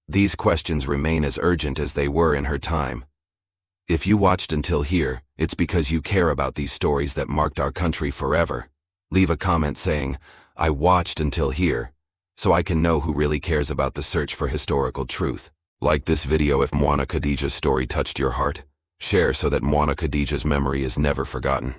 these questions remain as urgent as they were in her time. If you watched until here, it's because you care about these stories that marked our country forever. Leave a comment saying, "I watched until here," so I can know who really cares about the search for historical truth. Like this video if Mwana Khadija's story touched your heart. Share so that Mwana Khadija's memory is never forgotten.